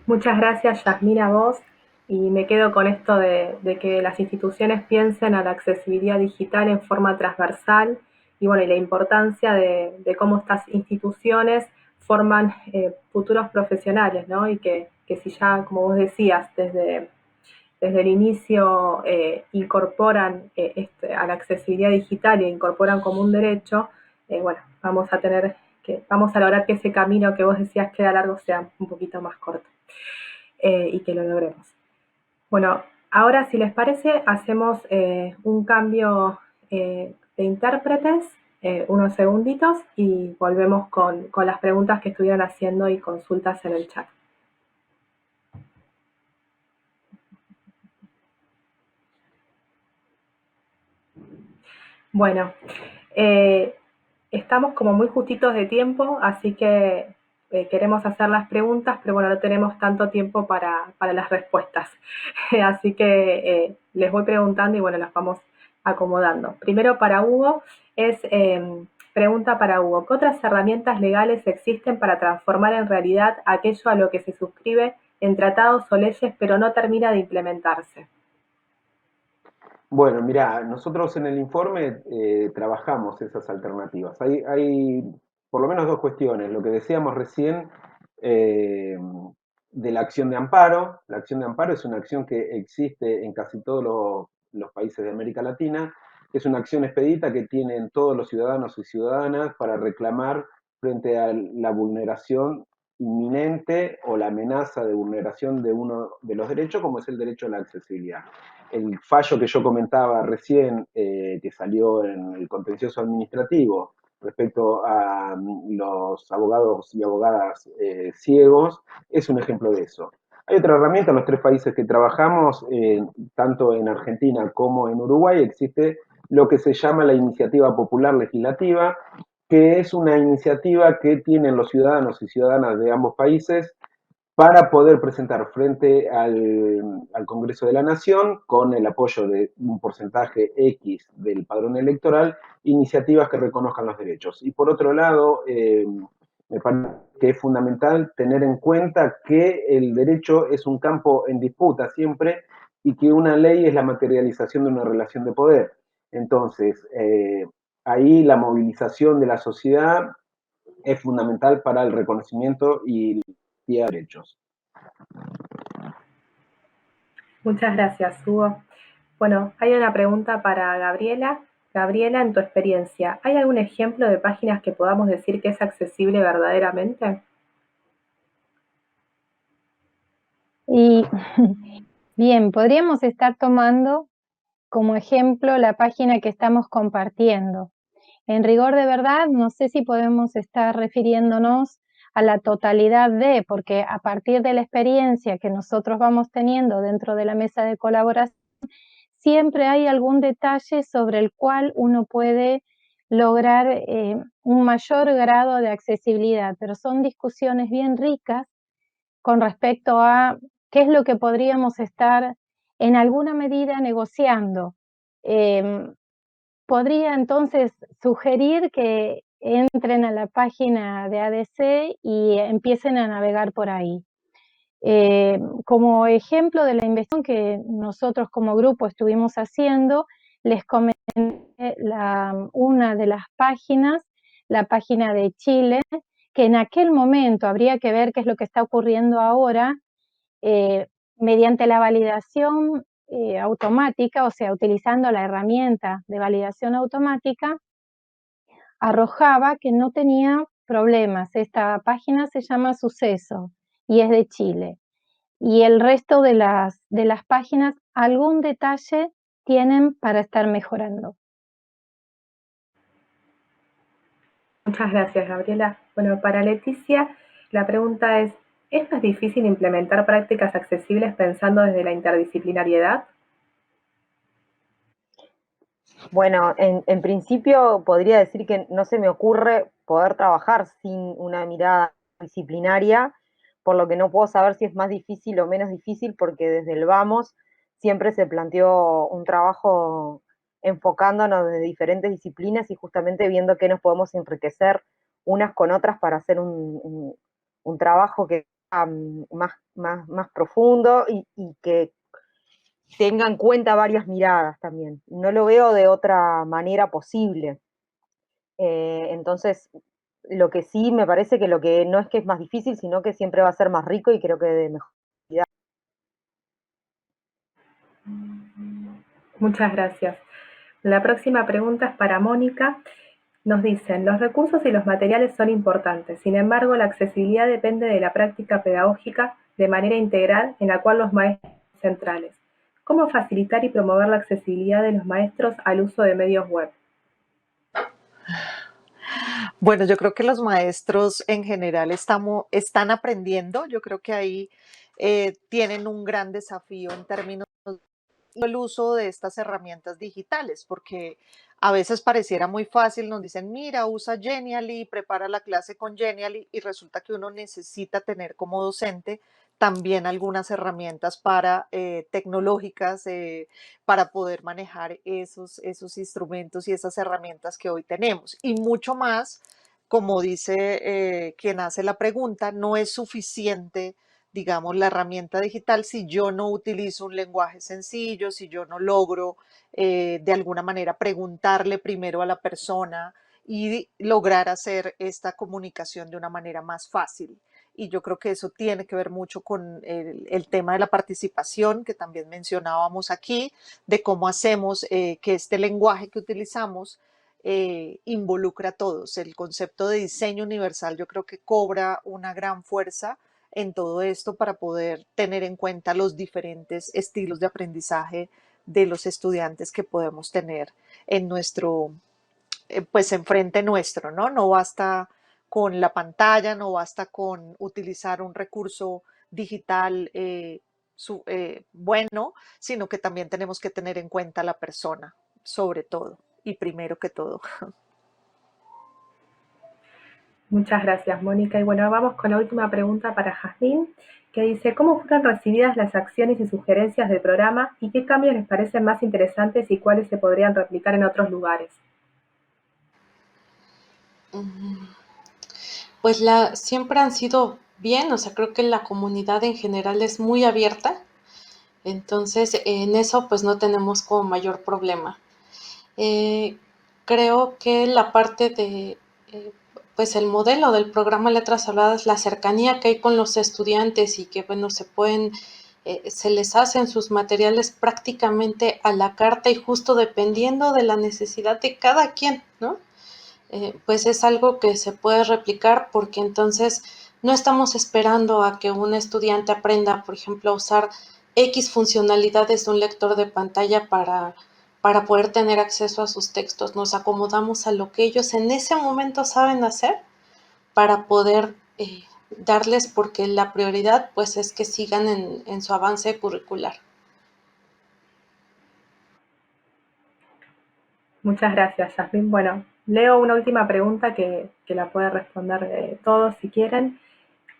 Muchas gracias, Yasmín, a vos. Y me quedo con esto de que las instituciones piensen a la accesibilidad digital en forma transversal y bueno, y la importancia de cómo estas instituciones forman futuros profesionales, ¿no? Y que si ya, como vos decías, desde el inicio incorporan a la accesibilidad digital e incorporan como un derecho, bueno, vamos a lograr que ese camino que vos decías que era largo sea un poquito más corto y que lo logremos. Bueno, ahora si les parece hacemos un cambio de intérpretes, unos segunditos y volvemos con las preguntas que estuvieron haciendo y consultas en el chat. Bueno, estamos como muy justitos de tiempo, así que queremos hacer las preguntas, pero bueno, no tenemos tanto tiempo para las respuestas. Así que les voy preguntando y bueno, las vamos acomodando. Primero para Hugo, pregunta para Hugo. ¿Qué otras herramientas legales existen para transformar en realidad aquello a lo que se suscribe en tratados o leyes, pero no termina de implementarse? Bueno, mira, nosotros en el informe trabajamos esas alternativas. Hay por lo menos dos cuestiones. Lo que decíamos recién de la acción de amparo. La acción de amparo es una acción que existe en casi todos los países de América Latina. Es una acción expedita que tienen todos los ciudadanos y ciudadanas para reclamar frente a la vulneración inminente o la amenaza de vulneración de uno de los derechos, como es el derecho a la accesibilidad. El fallo que yo comentaba recién, que salió en el contencioso administrativo respecto a los abogados y abogadas ciegos, es un ejemplo de eso. Hay otra herramienta, en los tres países que trabajamos, tanto en Argentina como en Uruguay, existe lo que se llama la Iniciativa Popular Legislativa, que es una iniciativa que tienen los ciudadanos y ciudadanas de ambos países para poder presentar frente al Congreso de la Nación, con el apoyo de un porcentaje X del padrón electoral, iniciativas que reconozcan los derechos. Y por otro lado, me parece que es fundamental tener en cuenta que el derecho es un campo en disputa siempre y que una ley es la materialización de una relación de poder. Entonces, ahí la movilización de la sociedad es fundamental para el reconocimiento y derechos. Muchas gracias, Hugo. Bueno, hay una pregunta para Gabriela. Gabriela, en tu experiencia, ¿hay algún ejemplo de páginas que podamos decir que es accesible verdaderamente? Y bien, podríamos estar tomando como ejemplo la página que estamos compartiendo. En rigor de verdad, no sé si podemos estar refiriéndonos a la totalidad de, porque a partir de la experiencia que nosotros vamos teniendo dentro de la mesa de colaboración, siempre hay algún detalle sobre el cual uno puede lograr un mayor grado de accesibilidad, pero son discusiones bien ricas con respecto a qué es lo que podríamos estar en alguna medida negociando. Podría entonces sugerir que entren a la página de ADC y empiecen a navegar por ahí. Como ejemplo de la investigación que nosotros como grupo estuvimos haciendo, les comenté una de las páginas, la página de Chile, que en aquel momento habría que ver qué es lo que está ocurriendo ahora, mediante la validación automática, o sea, utilizando la herramienta de validación automática, arrojaba que no tenía problemas. Esta página se llama Suceso y es de Chile. Y el resto de las páginas, algún detalle tienen para estar mejorando. Muchas gracias, Gabriela. Bueno, para Leticia, La pregunta ¿es más difícil implementar prácticas accesibles pensando desde la interdisciplinariedad? Bueno, en principio podría decir que no se me ocurre poder trabajar sin una mirada disciplinaria, por lo que no puedo saber si es más difícil o menos difícil, porque desde el vamos siempre se planteó un trabajo enfocándonos de diferentes disciplinas y justamente viendo qué nos podemos enriquecer unas con otras para hacer un trabajo que sea más profundo y que tenga en cuenta varias miradas también. No lo veo de otra manera posible. Entonces, lo que sí me parece que lo que no es que es más difícil, sino que siempre va a ser más rico y creo que de mejor calidad. Muchas gracias. La próxima pregunta es para Mónica. Nos dicen, los recursos y los materiales son importantes, sin embargo, la accesibilidad depende de la práctica pedagógica de manera integral en la cual los maestros son centrales. ¿Cómo facilitar y promover la accesibilidad de los maestros al uso de medios web? Bueno, yo creo que los maestros en general están aprendiendo. Yo creo que ahí tienen un gran desafío en términos del uso de estas herramientas digitales, porque a veces pareciera muy fácil, nos dicen, mira, usa Genially, prepara la clase con Genially, y resulta que uno necesita tener como docente también algunas herramientas para tecnológicas para poder manejar esos instrumentos y esas herramientas que hoy tenemos. Y mucho más, como dice quien hace la pregunta, no es suficiente, digamos, la herramienta digital si yo no utilizo un lenguaje sencillo, si yo no logro de alguna manera preguntarle primero a la persona y lograr hacer esta comunicación de una manera más fácil. Y yo creo que eso tiene que ver mucho con el tema de la participación que también mencionábamos aquí, de cómo hacemos que este lenguaje que utilizamos involucra a todos. El concepto de diseño universal yo creo que cobra una gran fuerza en todo esto para poder tener en cuenta los diferentes estilos de aprendizaje de los estudiantes que podemos tener en nuestro, pues enfrente nuestro, ¿no? No basta con la pantalla, no basta con utilizar un recurso digital bueno, sino que también tenemos que tener en cuenta a la persona, sobre todo, y primero que todo. Muchas gracias, Mónica. Y bueno, vamos con la última pregunta para Jazmín, que dice, ¿cómo fueron recibidas las acciones y sugerencias del programa y qué cambios les parecen más interesantes y cuáles se podrían replicar en otros lugares? Pues siempre han sido bien, o sea, creo que la comunidad en general es muy abierta, entonces en eso pues no tenemos como mayor problema. Creo que la parte de, pues el modelo del programa Letras Habladas, la cercanía que hay con los estudiantes y que, bueno, se les hacen sus materiales prácticamente a la carta y justo dependiendo de la necesidad de cada quien, ¿no? Pues es algo que se puede replicar porque entonces no estamos esperando a que un estudiante aprenda, por ejemplo, a usar X funcionalidades de un lector de pantalla para poder tener acceso a sus textos. Nos acomodamos a lo que ellos en ese momento saben hacer para poder darles, porque la prioridad pues es que sigan en su avance curricular. Muchas gracias, Jazmín. Bueno, leo una última pregunta que la puede responder todos si quieren.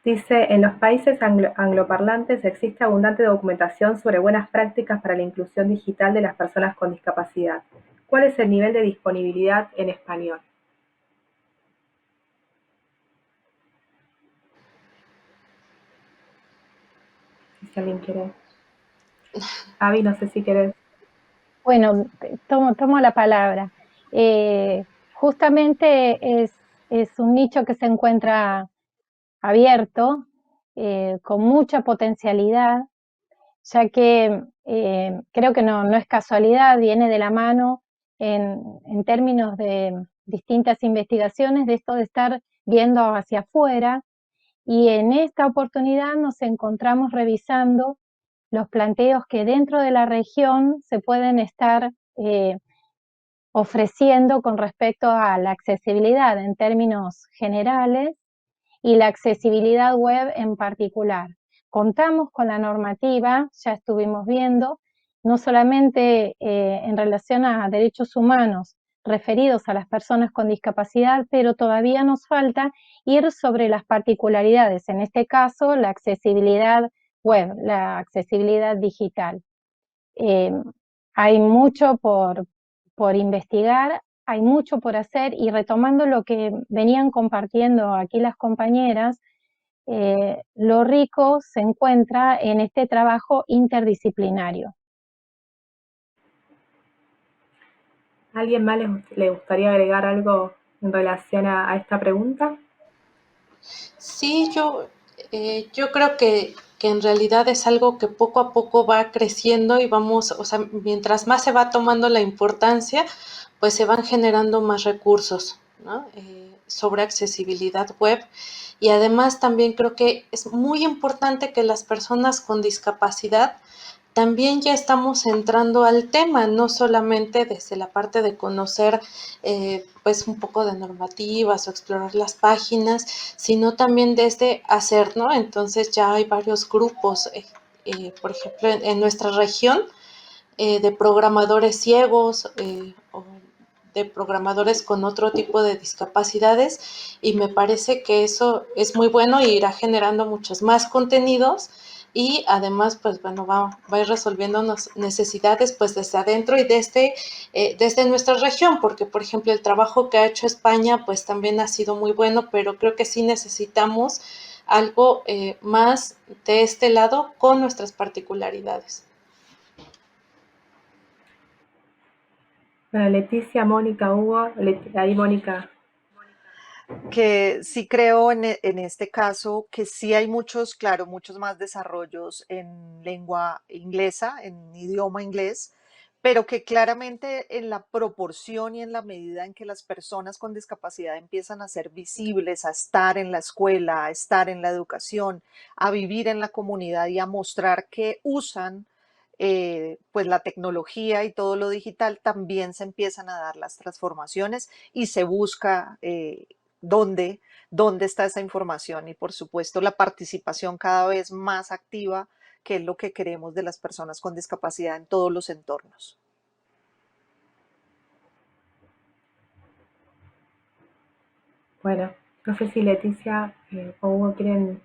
Dice, en los países angloparlantes existe abundante documentación sobre buenas prácticas para la inclusión digital de las personas con discapacidad. ¿Cuál es el nivel de disponibilidad en español? Si alguien quiere. Avi, no sé si querés. Bueno, tomo la palabra. Justamente es un nicho que se encuentra abierto, con mucha potencialidad, ya que creo que no es casualidad, viene de la mano en términos de distintas investigaciones de esto de estar viendo hacia afuera, y en esta oportunidad nos encontramos revisando los planteos que dentro de la región se pueden estar ofreciendo con respecto a la accesibilidad en términos generales y la accesibilidad web en particular. Contamos con la normativa, ya estuvimos viendo, no solamente en relación a derechos humanos referidos a las personas con discapacidad, pero todavía nos falta ir sobre las particularidades, en este caso la accesibilidad web, la accesibilidad digital. Hay mucho por investigar, hay mucho por hacer, y retomando lo que venían compartiendo aquí las compañeras, lo rico se encuentra en este trabajo interdisciplinario. ¿A alguien más le gustaría agregar algo en relación a esta pregunta? Sí, yo creo que en realidad es algo que poco a poco va creciendo y vamos, o sea, mientras más se va tomando la importancia, pues se van generando más recursos, ¿no? Sobre accesibilidad web. Y además también creo que es muy importante que las personas con discapacidad también ya estamos entrando al tema, no solamente desde la parte de conocer pues un poco de normativas o explorar las páginas, sino también desde hacer, ¿no? Entonces ya hay varios grupos, por ejemplo, en nuestra región, de programadores ciegos o de programadores con otro tipo de discapacidades, y me parece que eso es muy bueno y irá generando muchos más contenidos, y además pues bueno, va a ir resolviendo necesidades pues desde adentro y desde nuestra región, porque por ejemplo el trabajo que ha hecho España pues también ha sido muy bueno, pero creo que sí necesitamos algo más de este lado con nuestras particularidades. Bueno, Leticia, Mónica, Hugo, ahí Mónica. Que sí creo en este caso que sí hay muchos, claro, muchos más desarrollos en lengua inglesa, en idioma inglés, pero que claramente en la proporción y en la medida en que las personas con discapacidad empiezan a ser visibles, a estar en la escuela, a estar en la educación, a vivir en la comunidad y a mostrar que usan pues la tecnología y todo lo digital, también se empiezan a dar las transformaciones y se busca dónde, dónde está esa información y por supuesto la participación cada vez más activa, que es lo que queremos de las personas con discapacidad en todos los entornos. Bueno, no sé si Leticia o Hugo quieren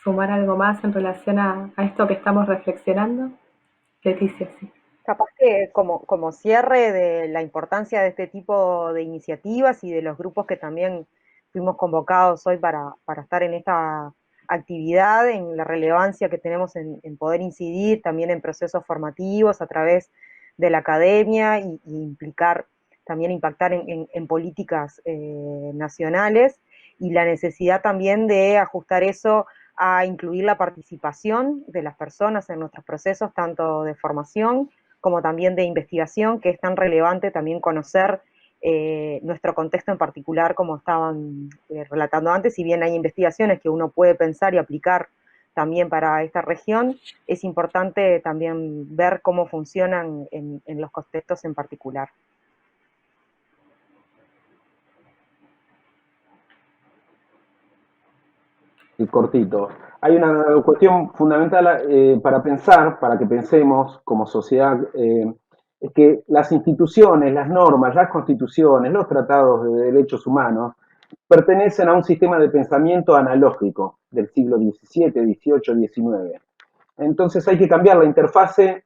sumar algo más en relación a esto que estamos reflexionando. Leticia, sí. Capaz que como cierre de la importancia de este tipo de iniciativas y de los grupos que también fuimos convocados hoy para estar en esta actividad, en la relevancia que tenemos en poder incidir también en procesos formativos a través de la academia y implicar, también impactar en políticas nacionales, y la necesidad también de ajustar eso a incluir la participación de las personas en nuestros procesos, tanto de formación como también de investigación, que es tan relevante también conocer nuestro contexto en particular, como estaban relatando antes. Si bien hay investigaciones que uno puede pensar y aplicar también para esta región, es importante también ver cómo funcionan en los contextos en particular. Y cortito. Hay una cuestión fundamental para pensar, para que pensemos como sociedad, es que las instituciones, las normas, las constituciones, los tratados de derechos humanos pertenecen a un sistema de pensamiento analógico del siglo XVII, XVIII, XIX. Entonces hay que cambiar la interfase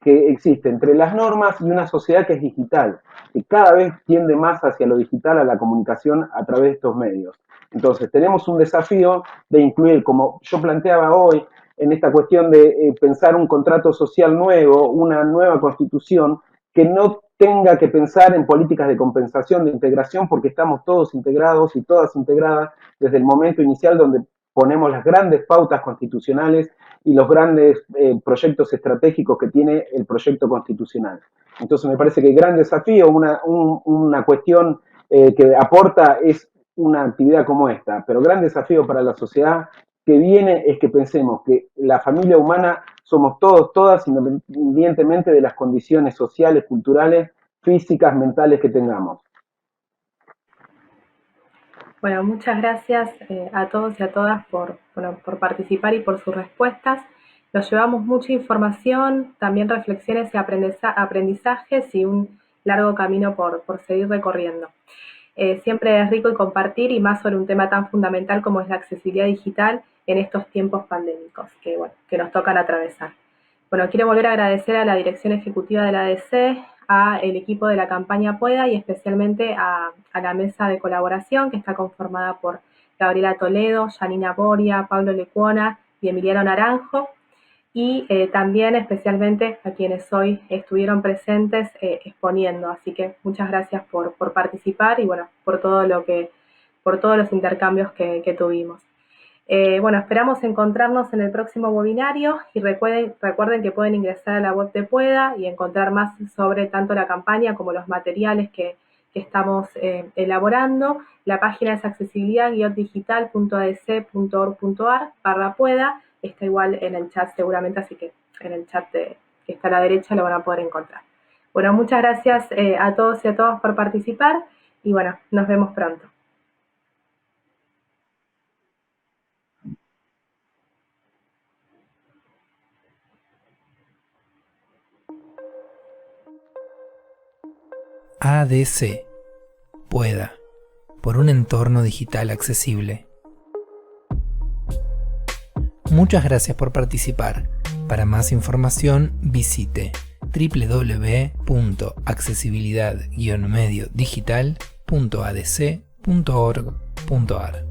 que existe entre las normas y una sociedad que es digital, que cada vez tiende más hacia lo digital, a la comunicación a través de estos medios. Entonces tenemos un desafío de incluir, como yo planteaba hoy, en esta cuestión de pensar un contrato social nuevo, una nueva constitución, que no tenga que pensar en políticas de compensación, de integración, porque estamos todos integrados y todas integradas desde el momento inicial donde ponemos las grandes pautas constitucionales y los grandes proyectos estratégicos que tiene el proyecto constitucional. Entonces me parece que el gran desafío, una cuestión que aporta es una actividad como esta, pero gran desafío para la sociedad que viene es que pensemos que la familia humana somos todos, todas, independientemente de las condiciones sociales, culturales, físicas, mentales que tengamos. Bueno, muchas gracias a todos y a todas por participar y por sus respuestas. Nos llevamos mucha información, también reflexiones y aprendizajes y un largo camino por seguir recorriendo. Siempre es rico compartir y más sobre un tema tan fundamental como es la accesibilidad digital en estos tiempos pandémicos que nos tocan atravesar. Bueno, quiero volver a agradecer a la Dirección Ejecutiva de la ADC, al equipo de la campaña Pueda y especialmente a la mesa de colaboración que está conformada por Gabriela Toledo, Janina Boria, Pablo Lecuona y Emiliano Naranjo, y también especialmente a quienes hoy estuvieron presentes exponiendo. Así que muchas gracias por participar y bueno, por todos los intercambios que tuvimos. Bueno, esperamos encontrarnos en el próximo webinario y recuerden que pueden ingresar a la web de Pueda y encontrar más sobre tanto la campaña como los materiales que estamos elaborando. La página es accesibilidad-digital.adc.org.ar/Pueda. Está igual en el chat seguramente, así que en el chat que está a la derecha lo van a poder encontrar. Bueno, muchas gracias a todos y a todas por participar y bueno, nos vemos pronto. ADC, Pueda, por un entorno digital accesible. Muchas gracias por participar. Para más información visite www.accesibilidad-mediodigital.adc.org.ar.